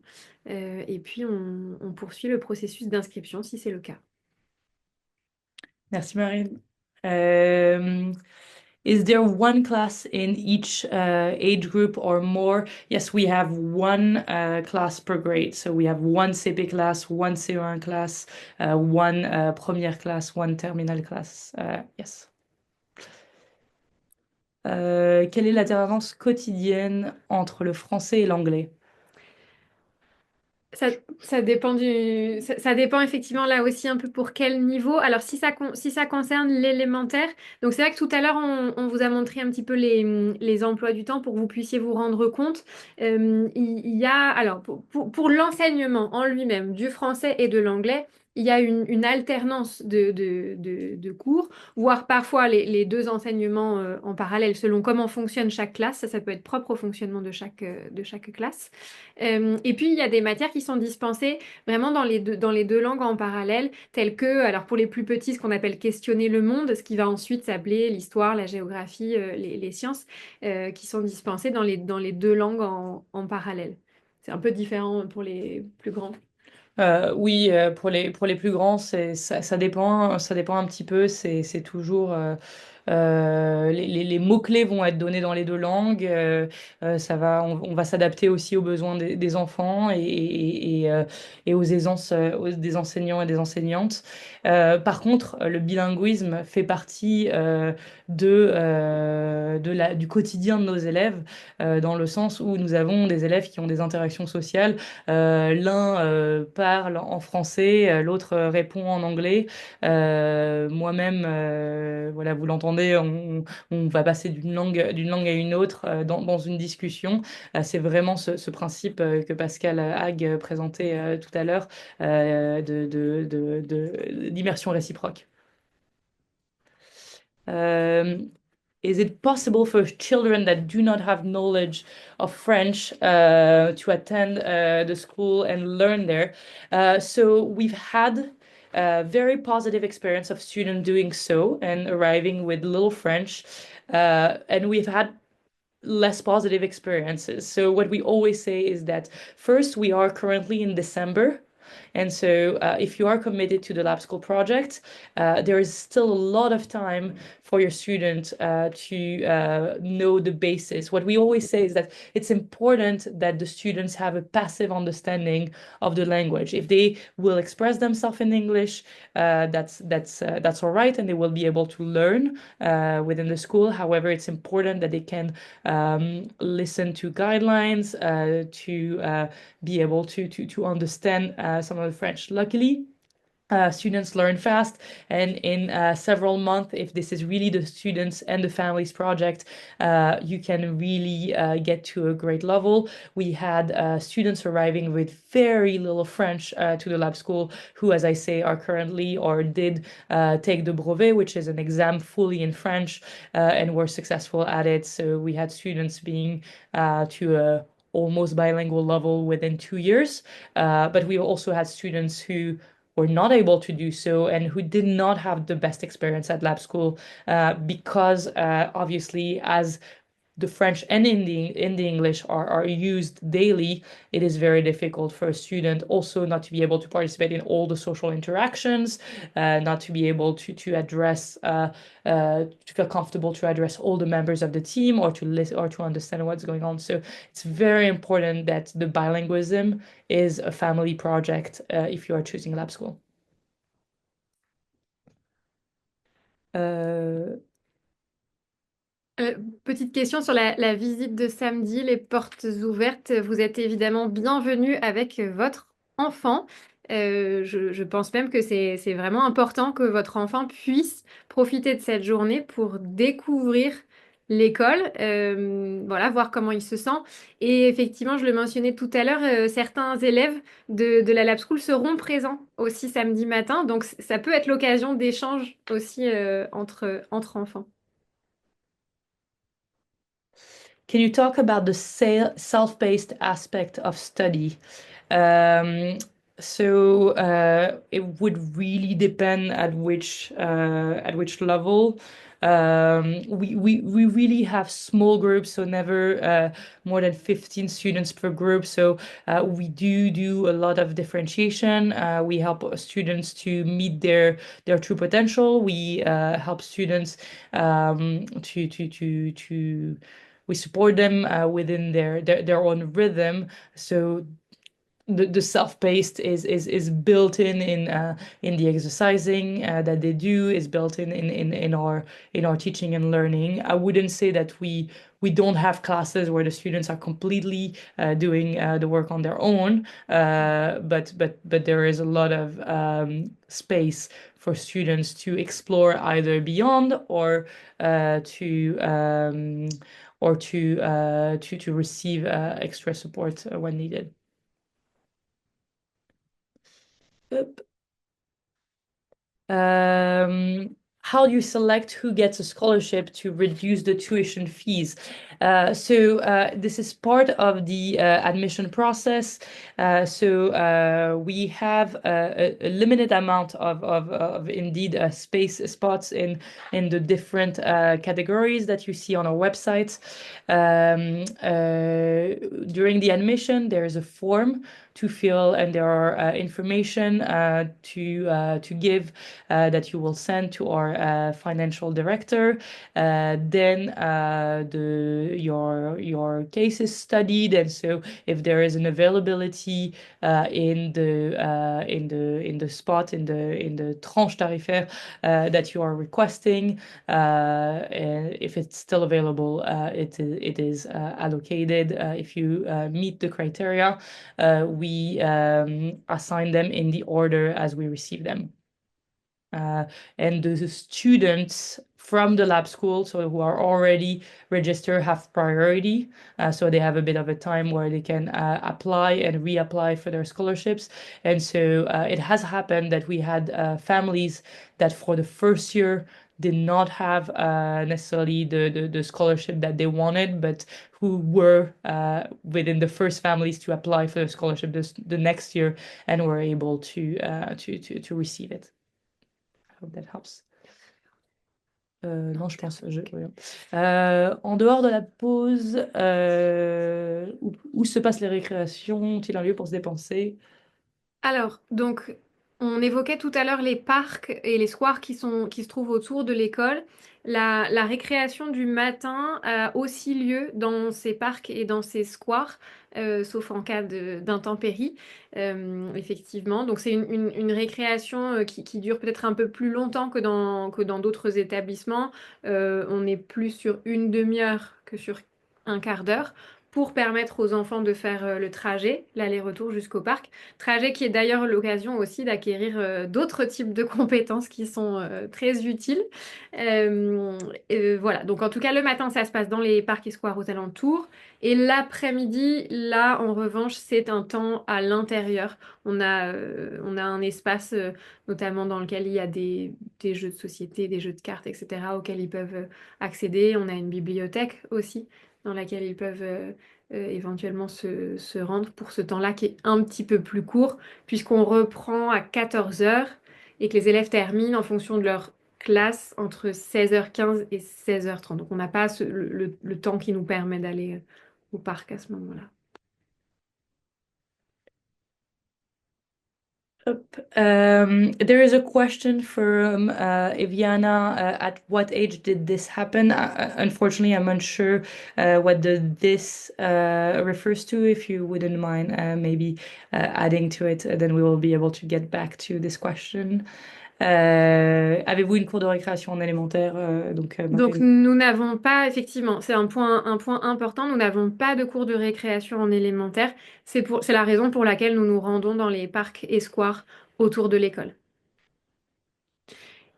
Speaker 3: Et puis, on poursuit le processus d'inscription si c'est le cas.
Speaker 2: Merci Marine. Is there one class in each age group or more? Yes, we have one class per grade. So we have one CP class, one CE1 class, one première class, one terminal class. Yes. Quelle est l'alternance quotidienne entre le français et l'anglais?
Speaker 3: Ça dépend ça dépend effectivement là aussi un peu pour quel niveau. Alors si ça concerne l'élémentaire, donc c'est vrai que tout à l'heure on vous a montré un petit peu les emplois du temps pour que vous puissiez vous rendre compte. Il y a alors pour l'enseignement en lui-même du français et de l'anglais. Il y a une alternance de cours, voire parfois les deux enseignements en parallèle selon comment fonctionne chaque classe. Ça peut être propre au fonctionnement de chaque classe. Et puis, il y a des matières qui sont dispensées vraiment dans les deux langues en parallèle, telles que, alors pour les plus petits, ce qu'on appelle questionner le monde, ce qui va ensuite s'appeler l'histoire, la géographie, les sciences, qui sont dispensées dans les deux langues en parallèle. C'est un peu différent pour les plus grands.
Speaker 2: Oui, pour les plus grands, ça dépend un petit peu. C'est toujours les mots-clés vont être donnés dans les deux langues. On va s'adapter aussi aux besoins des enfants et aux aisances des enseignants et des enseignantes. Par contre, le bilinguisme fait partie du quotidien de nos élèves, dans le sens où nous avons des élèves qui ont des interactions sociales. L'un parle en français, l'autre répond en anglais. Moi-même, voilà, vous l'entendez, on va passer d'une langue à une autre dans une discussion. C'est vraiment ce principe que Pascal Hague présentait tout à l'heure d'immersion réciproque. Is it possible for children that do not have knowledge of French to attend the school and learn there? So we've had a very positive experience of students doing so and arriving with little French. And we've had less positive experiences. So what we always say is that first, we are currently in December. And so, if you are committed to the lab school project, there is still a lot of time for your student to know the basis. What we always say is that it's important that the students have a passive understanding of the language. If they will express themselves in English, that's all right, and they will be able to learn within the school. However, it's important that they can listen to guidelines to be able to understand some of the French. Luckily, students learn fast, and in several months, if this is really the students and the families project, you can really get to a great level. We had students arriving with very little French to the lab school who, as I say, are currently or did take the brevet, which is an exam fully in French, and were successful at it. So we had students being to a almost bilingual level within 2 years. But we also had students who were not able to do so and who did not have the best experience at lab school because obviously as the French and in the English are used daily, it is very difficult for a student also not to be able to participate in all the social interactions, not to be able to address, to feel comfortable to address all the members of the team or to listen or to understand what's going on. So it's very important that the bilingualism is a family project if you are choosing lab school.
Speaker 3: Petite question sur la visite de samedi, les portes ouvertes. Vous êtes évidemment bienvenue avec votre enfant. Je pense même que c'est vraiment important que votre enfant puisse profiter de cette journée pour découvrir l'école, voilà, voir comment il se sent. Et effectivement, je le mentionnais tout à l'heure, certains élèves de la Lab School seront présents aussi samedi matin. Donc, ça peut être l'occasion d'échanges aussi entre enfants.
Speaker 2: Can you talk about the self-paced aspect of study? It would really depend at which level. We really have small groups, so never more than 15 students per group. So we do a lot of differentiation. We help students to meet their true potential. We help students to we support them within their own rhythm. So the self-paced is built in the exercising that they do, is built in our teaching and learning. I wouldn't say that we don't have classes where the students are completely doing the work on their own, but there is a lot of space for students to explore either beyond or to receive extra support when needed. Up. How do you select who gets a scholarship to reduce the tuition fees? This is part of the admission process. We have a limited amount of indeed spots in the different categories that you see on our website. During the admission, there is a form to fill, and there are information to give that you will send to our financial director. Then your case is studied, and so if there is an availability in the spot in the tranche tarifaire that you are requesting, and if it's still available, it is allocated. If you meet the criteria, we assign them in the order as we receive them. And the students from the lab school, so who are already registered, have priority. So they have a bit of a time where they can apply and reapply for their scholarships. And so it has happened that we had families that for the first year did not have necessarily the scholarship that they wanted, but who were within the first families to apply for the scholarship the next year and were able to receive it. I hope that helps. Non, je pense. En dehors de la pause, où se passent les récréations? Ont-ils un lieu pour se dépenser?
Speaker 3: Alors, donc, on évoquait tout à l'heure les parcs et les squares qui se trouvent autour de l'école. La récréation du matin a aussi lieu dans ces parcs et dans ces squares, sauf en cas d'intempéries, effectivement. Donc, c'est une récréation qui dure peut-être un peu plus longtemps que dans d'autres établissements. On est plus sur une demi-heure que sur un quart d'heure pour permettre aux enfants de faire le trajet, l'aller-retour jusqu'au parc. Trajet qui est d'ailleurs l'occasion aussi d'acquérir d'autres types de compétences qui sont très utiles. Voilà, donc en tout cas le matin ça se passe dans les parcs et squares aux alentours. Et l'après-midi, là en revanche, c'est un temps à l'intérieur. On a un espace notamment dans lequel il y a des jeux de société, des jeux de cartes, etc. auxquels ils peuvent accéder. On a une bibliothèque aussi dans laquelle ils peuvent éventuellement se rendre pour ce temps-là qui est un petit peu plus court, puisqu'on reprend à 14 heures et que les élèves terminent en fonction de leur classe entre 16h15 et 16h30. Donc on n'a pas le temps qui nous permet d'aller au parc à ce moment-là.
Speaker 2: There is a question from Eviana. At what age did this happen? Unfortunately, I'm unsure what this refers to. If you wouldn't mind maybe adding to it, then we will be able to get back to this question. Avez-vous une cour de récréation en élémentaire? Donc
Speaker 3: nous n'avons pas, effectivement, c'est un point important, nous n'avons pas de cours de récréation en élémentaire. C'est la raison pour laquelle nous nous rendons dans les parcs et squares autour de l'école.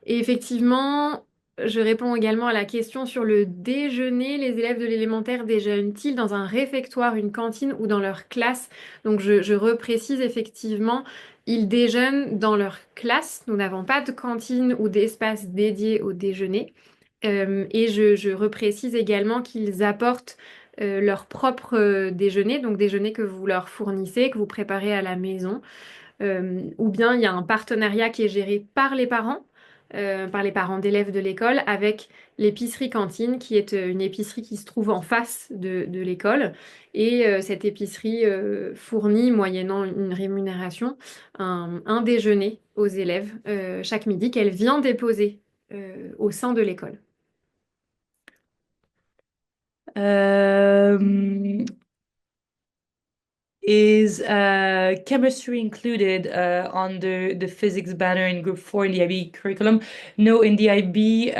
Speaker 3: Et effectivement, je réponds également à la question sur le déjeuner. Les élèves de l'élémentaire déjeunent-ils dans un réfectoire, une cantine ou dans leur classe? Donc je reprécise effectivement, ils déjeunent dans leur classe. Nous n'avons pas de cantine ou d'espace dédié au déjeuner. Et je reprécise également qu'ils apportent leur propre déjeuner, donc déjeuner que vous leur fournissez, que vous préparez à la maison. Ou bien il y a un partenariat qui est géré par les parents par les parents d'élèves de l'école avec l'épicerie cantine, qui est une épicerie qui se trouve en face de l'école. Et cette épicerie fournit, moyennant une rémunération, un déjeuner aux élèves chaque midi qu'elle vient déposer au sein de l'école.
Speaker 2: Is chemistry included on the physics banner in group 4 in the IB curriculum? No, in the IB,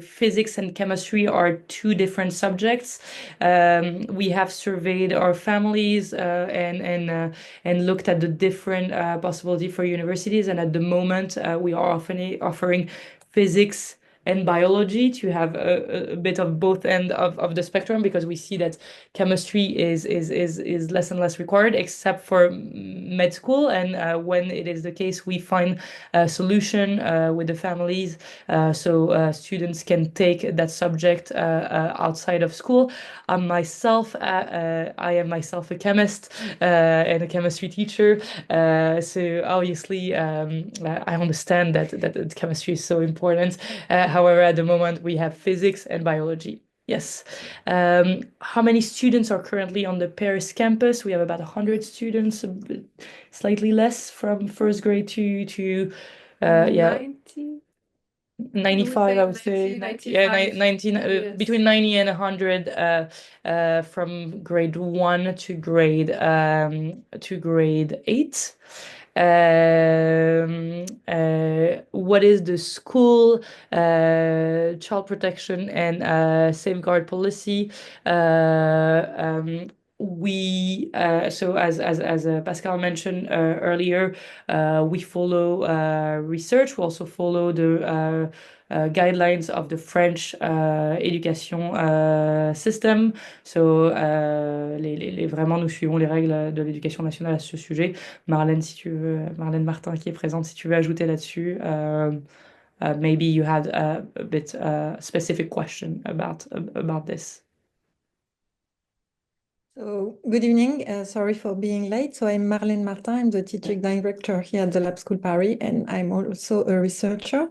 Speaker 2: physics and chemistry are two different subjects. We have surveyed our families and looked at the different possibility for universities, and at the moment we are often offering physics and biology to have a bit of both end of the spectrum, because we see that chemistry is less and less required, except for med school. And when it is the case, we find a solution with the families, so students can take that subject outside of school. I am myself a chemist and a chemistry teacher, so obviously I understand that chemistry is so important. However, at the moment we have physics and biology. Yes. How many students are currently on the Paris campus? We have about 100 students, slightly less from first grade to
Speaker 3: 90?
Speaker 2: 95, I would say. 19,
Speaker 3: Yes.
Speaker 2: between 90 and 100 from grade 1 to grade 8. What is the school child protection and safeguard policy? So as Pascal mentioned earlier, we follow research. We also follow the guidelines of the French education system. So vraiment, nous suivons les règles de l'éducation nationale à ce sujet. Marlène, si tu veux, Marlène Martin qui est présente, si tu veux ajouter là-dessus. Maybe you had a bit specific question about this.
Speaker 6: So, good evening. Sorry for being late. So I'm Marlène Martin. I'm the teaching director here at the Lab School Paris, and I'm also a researcher.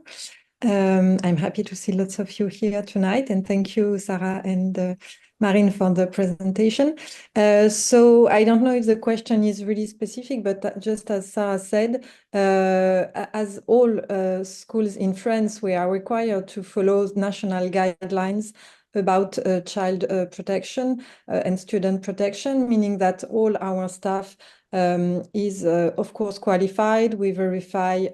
Speaker 6: I'm happy to see lots of you here tonight, and thank you, Sarah and Marine, for the presentation. So I don't know if the question is really specific, but just as Sarah said, as all schools in France, we are required to follow national guidelines about child protection and student protection, meaning that all our staff is, of course, qualified. We verify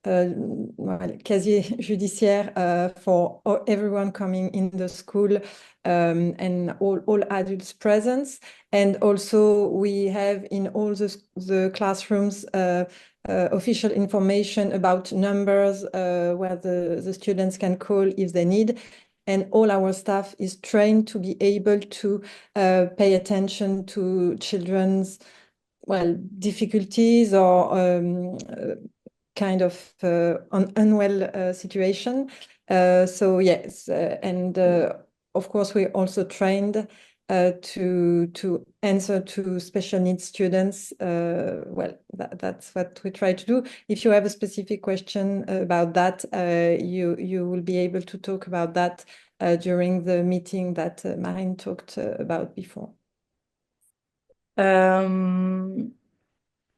Speaker 6: casier judiciaire for everyone coming in the school and all adults present. And also we have in all the classrooms official information about numbers where the students can call if they need. And all our staff is trained to be able to pay attention to children's, difficulties or kind of unwell situation. So yes, and of course we also trained to answer to special needs students. That's what we try to do. If you have a specific question about that, you will be able to talk about that during the meeting that Marine talked about before.
Speaker 2: So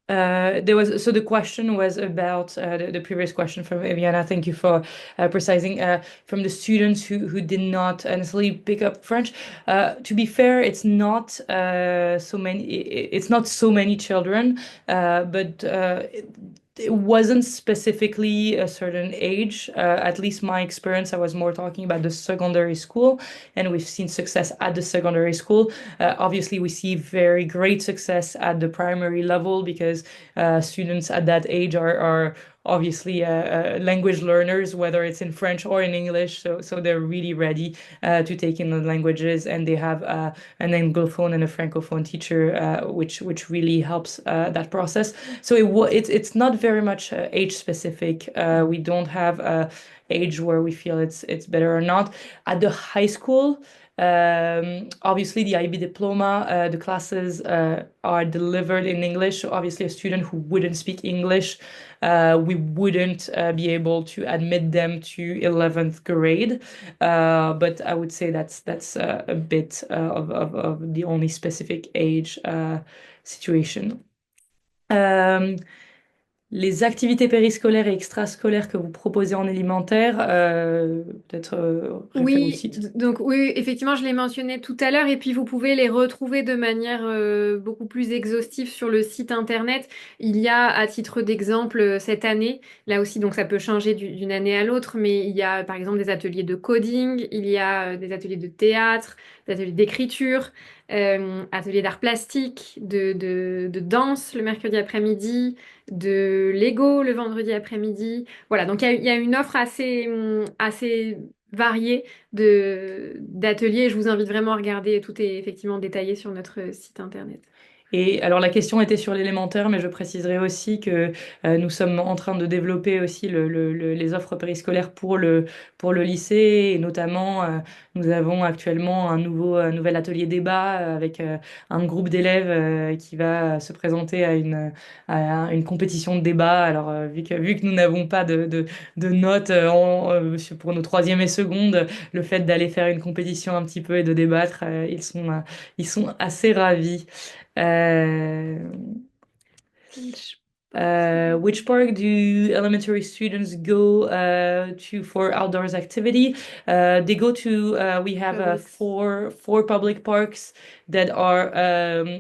Speaker 2: the question was about the previous question from Eviana. Thank you for precising from the students who did not necessarily pick up French. To be fair, it's not so many. It's not so many children, but it wasn't specifically a certain age. At least my experience, I was more talking about the secondary school, and we've seen success at the secondary school. Obviously, we see very great success at the primary level because students at that age are obviously language learners, whether it's in French or in English. So they're really ready to take in the languages, and they have an Anglophone and a Francophone teacher, which really helps that process. So it's not very much age specific. We don't have age where we feel it's better or not. At the high school, Obviously, the IB diploma, the classes are delivered in English. So obviously, a student who wouldn't speak English, we wouldn't be able to admit them to 11th grade. But I would say that's a bit of the only specific age situation. Les activités périscolaires et extrascolaires que vous proposez en élémentaire, peut-être référer au
Speaker 3: Oui,
Speaker 2: site.
Speaker 3: donc oui, effectivement, je l'ai mentionné tout à l'heure, et puis vous pouvez les retrouver de manière beaucoup plus exhaustive sur le site internet. Il y a, à titre d'exemple, cette année, là aussi, donc ça peut changer d'une année à l'autre, mais il y a par exemple des ateliers de coding, il y a des ateliers de théâtre, des ateliers d'écriture, ateliers d'art plastique, de danse le mercredi après-midi, de Lego le vendredi après-midi. Voilà, donc il y a une offre assez variée d'ateliers. Je vous invite vraiment à regarder. Tout est effectivement détaillé sur notre site internet.
Speaker 2: Et alors la question était sur l'élémentaire, mais je préciserai aussi que nous sommes en train de développer aussi les offres périscolaires pour le lycée, et notamment nous avons actuellement un nouvel atelier débat avec un groupe d'élèves qui va se présenter à une compétition de débat. Alors vu que nous n'avons pas de notes pour nos troisième et seconde, le fait d'aller faire une compétition un petit peu et de débattre, ils sont assez ravis. Which park do elementary students go to for outdoors activity? They go to we have four public parks that are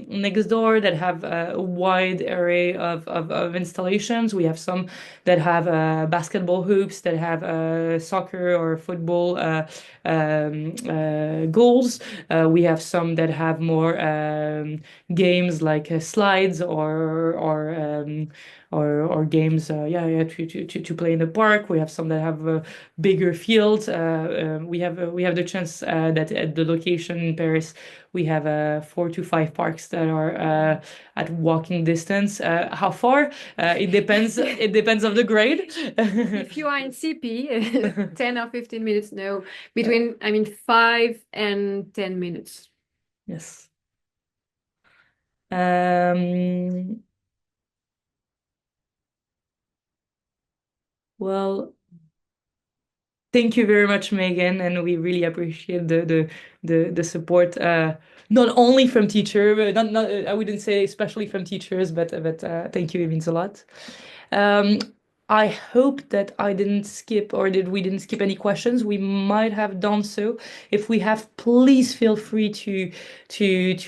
Speaker 2: next door that have a wide array of installations. We have some that have basketball hoops, that have soccer or football goals. We have some that have more games like slides or games to play in the park. We have some that have a bigger field. We have the chance that at the location in Paris we have 4 to 5 parks that are at walking distance. How far? It depends. It depends of the grade.
Speaker 3: If you are in CP, 10 or 15 minutes, no. Between, 5 and 10 minutes.
Speaker 2: Yes. Well, thank you very much, Megan, and we really appreciate the support. Not only from teacher, but not I wouldn't say especially from teachers, but thank you, it means a lot. I hope that I didn't skip or we didn't skip any questions. We might have done so. If we have, please feel free to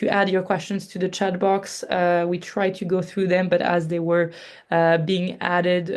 Speaker 2: add your questions to the chat box. We try to go through them, but as they were being added,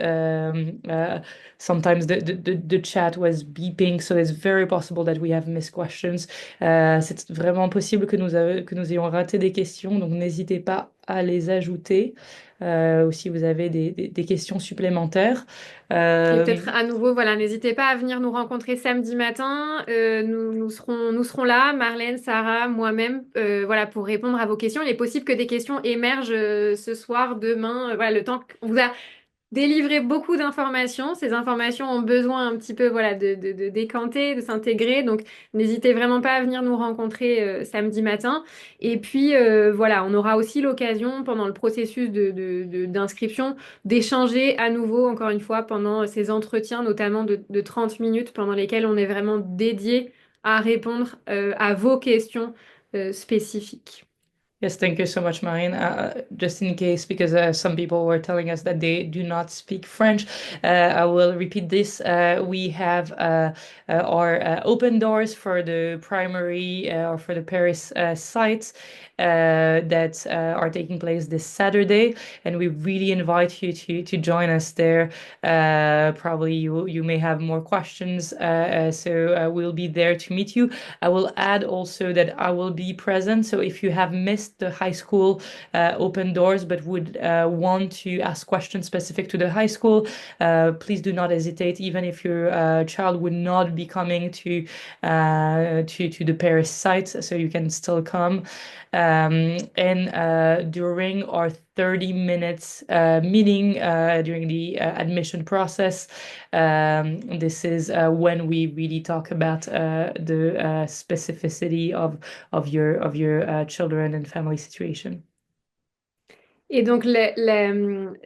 Speaker 2: sometimes the chat was beeping, so it's very possible that we have missed questions. C'est vraiment possible que nous ayons raté des questions, donc n'hésitez pas à les ajouter. Ou si vous avez des questions supplémentaires.
Speaker 3: Et peut-être à nouveau, voilà, n'hésitez pas à venir nous rencontrer samedi matin. Nous serons là, Marlène, Sarah, moi-même, voilà, pour répondre à vos questions. Il est possible que des questions émergent ce soir, demain, voilà, le temps qu'on vous a délivré beaucoup d'informations. Ces informations ont besoin un petit peu, voilà, de décanter, de s'intégrer. Donc, n'hésitez vraiment pas à venir nous rencontrer samedi matin. Et puis, voilà, on aura aussi l'occasion pendant le processus d'inscription d'échanger à nouveau, encore une fois, pendant ces entretiens, notamment de 30 minutes, pendant lesquels on est vraiment dédié à répondre à vos questions spécifiques.
Speaker 2: Yes, thank you so much, Marine. Just in case, because some people were telling us that they do not speak French, I will repeat this. We have our open doors for the primary or for the Paris sites that are taking place this Saturday, and we really invite you to join us there. Probably you may have more questions, so we'll be there to meet you. I will add also that I will be present, so if you have missed missed the high school open doors but would want to ask questions specific to the high school, please do not hesitate, even if your child would not be coming to the Paris site, so you can still come. And during our 30 minutes meeting during the admission process, this is when we really talk about the specificity of your children and family situation.
Speaker 3: Et donc,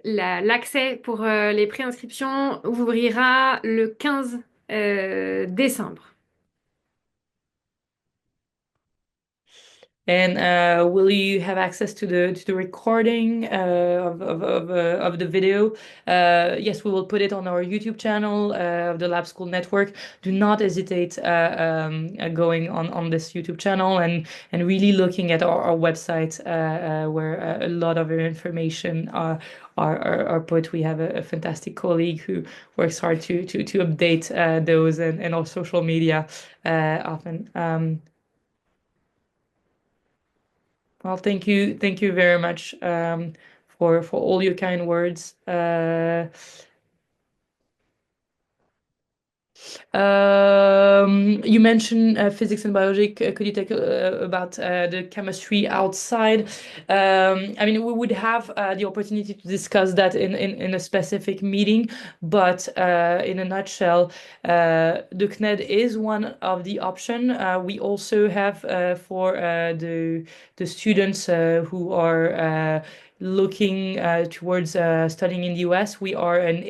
Speaker 3: l'accès pour les préinscriptions ouvrira le 15 décembre.
Speaker 2: And will you have access to the recording of the video? Yes, we will put it on our YouTube channel of the Lab School Network. Do not hesitate going on this YouTube channel and really looking at our website where a lot of our information are put. We have a fantastic colleague who works hard to update those and our social media often. Well, thank you very much for all your kind words. You mentioned physics and biology. Could you talk about the chemistry outside? I mean, we would have the opportunity to discuss that in a specific meeting, but in a nutshell, the CNED is one of the option. We also have for the students who are looking towards studying in the US, we are an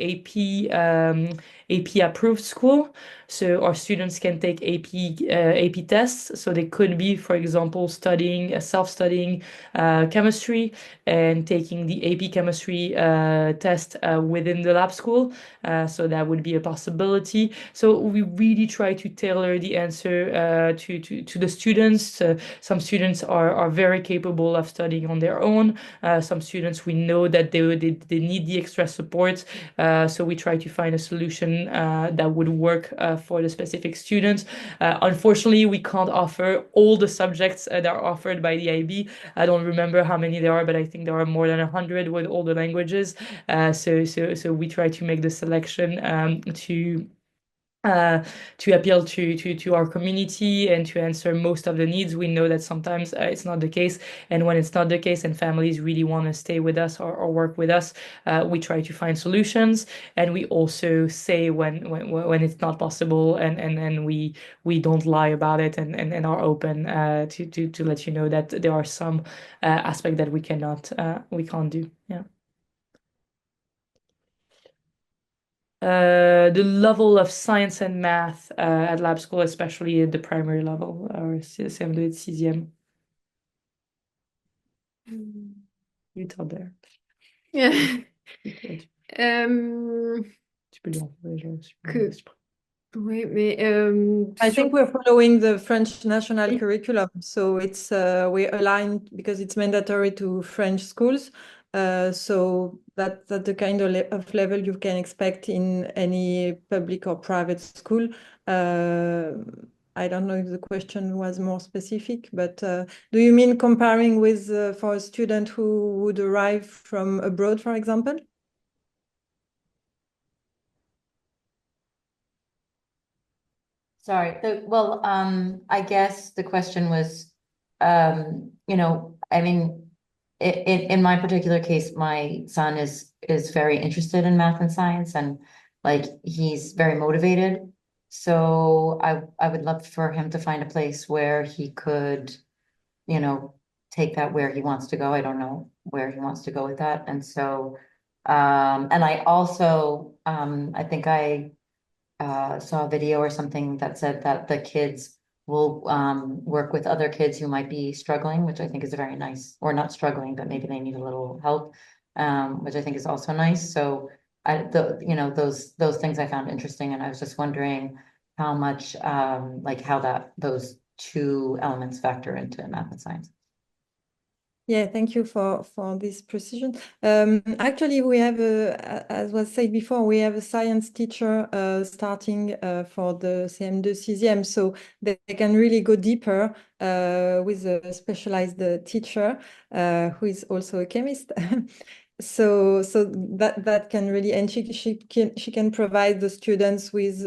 Speaker 2: AP approved school, so our students can take AP tests. So they could be, for example, self-studying chemistry and taking the AP chemistry test within the lab school. So that would be a possibility. So we really try to tailor the answer to the students. Some students are very capable of studying on their own. Some students, we know that they need the extra support. So we try to find a solution that would work for the specific students. Unfortunately, we can't offer all the subjects that are offered by the IB. I don't remember how many there are, but I think there are more than 100 with all the languages. So we try to make the selection to appeal to our community and to answer most of the needs. We know that sometimes it's not the case, and when it's not the case and families really want to stay with us or work with us, we try to find solutions, and we also say when it's not possible, and we don't lie about it, and are open to let you know that there are some aspects that we can't do. Yeah. The level of science and math at lab school, especially at the primary level, or CM2 et 6e. You tell there. Tu peux lui envoyer,
Speaker 3: Oui, mais
Speaker 6: I think we're following the French national curriculum, so it's we're aligned because it's mandatory to French schools. So that's the kind of level you can expect in any public or private school. I don't know if the question was more specific, but do you mean comparing with for a student who would arrive from abroad, for example?
Speaker 7: Sorry. Well, I guess the question was, you know, I mean, in my particular case, my son is very interested in math and science, and like he's very motivated. So I would love for him to find a place where he could, you know, take that where he wants to go. I don't know where he wants to go with that. And so, and I also, I think I saw a video or something that said that the kids will work with other kids who might be struggling, which I think is very nice, or not struggling, but maybe they need a little help, which I think is also nice. So you know, those things I found interesting, and I was just wondering how much like how those two elements factor into math and science.
Speaker 6: Yeah, thank you for this precision. Actually, we have as was said before, we have a science teacher starting for the CM2 CZM, so they can really go deeper with a specialized teacher who is also a chemist. So that can really, and she can provide the students with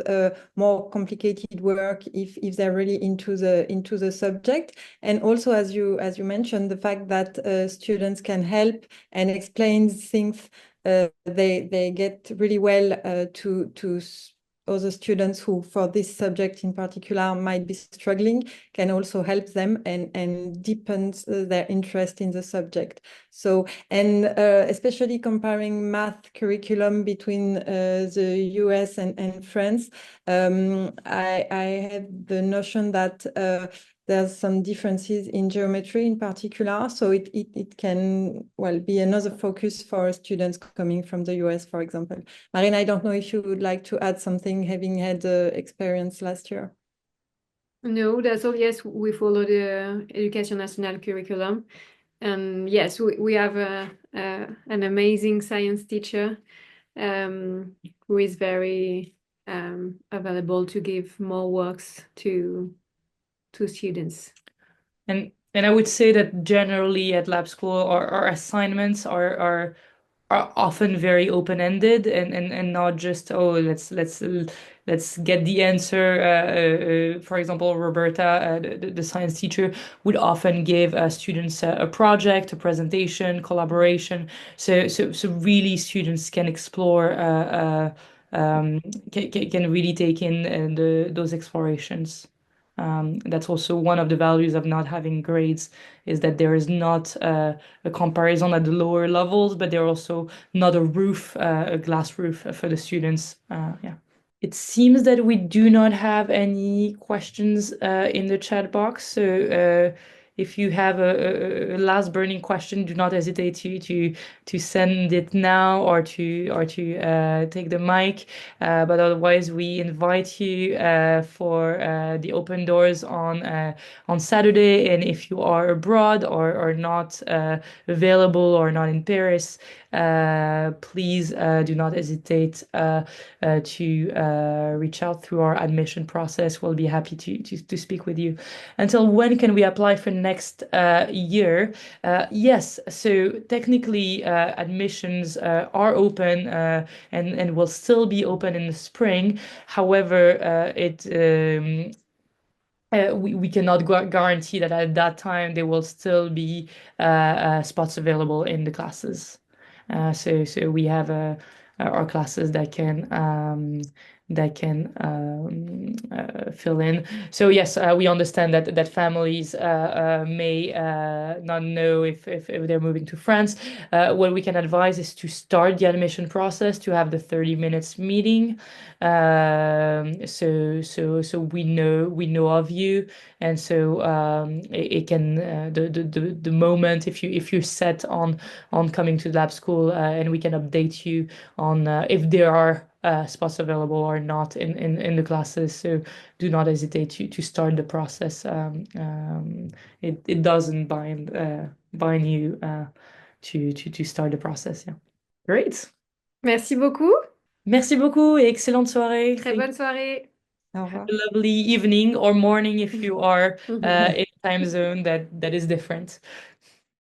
Speaker 6: more complicated work if they're really into the subject. And also, as you mentioned, the fact that students can help and explain things, they get really well to other students who, for this subject in particular, might be struggling, can also help them and deepens their interest in the subject. So, and especially comparing math curriculum between the US and France, I had the notion that there's some differences in geometry in particular, so it can, well, be another focus for students coming from the US, for example. Marine, I don't know if you would like to add something, having had the experience last year.
Speaker 3: No, that's all. Yes, we follow the Education Nationale curriculum. And yes, we have an amazing science teacher who is very available to give more works to students.
Speaker 2: And I would say that generally at lab school, our assignments are often very open-ended and not just, oh, let's get the answer. For example, Roberta, the science teacher, would often give students a project, a presentation, collaboration. So really students can explore, can really take in those explorations. That's also one of the values of not having grades, is that there is not a comparison at the lower levels, but there are also not a roof, a glass roof for the students. Yeah. It seems that we do not have any questions in the chat box. So if you have a last burning question, do not hesitate to send it now or to take the mic. But otherwise, we invite you for the open doors on Saturday. And if you are abroad or not available or not in Paris, please do not hesitate to reach out through our admission process. We'll be happy to speak with you. Until when can we apply for next year? Yes, so technically admissions are open and will still be open in the spring. However, we cannot guarantee that at that time there will still be spots available in the classes. So we have our classes that can fill in. So yes, we understand that families may not know if they're moving to France. What we can advise is to start the admission process, to have the 30 minutes meeting. So we know of you, and so it can the moment if you're set on coming to lab school, and we can update you on if there are spots available or not in the classes. So do not hesitate to start the process. It doesn't bind you to start the process. Yeah. Great.
Speaker 3: Merci beaucoup.
Speaker 2: Merci beaucoup et excellente soirée.
Speaker 3: Très bonne soirée.
Speaker 6: Au
Speaker 2: Have
Speaker 6: revoir.
Speaker 2: a lovely evening or morning if you are in a time zone that is different.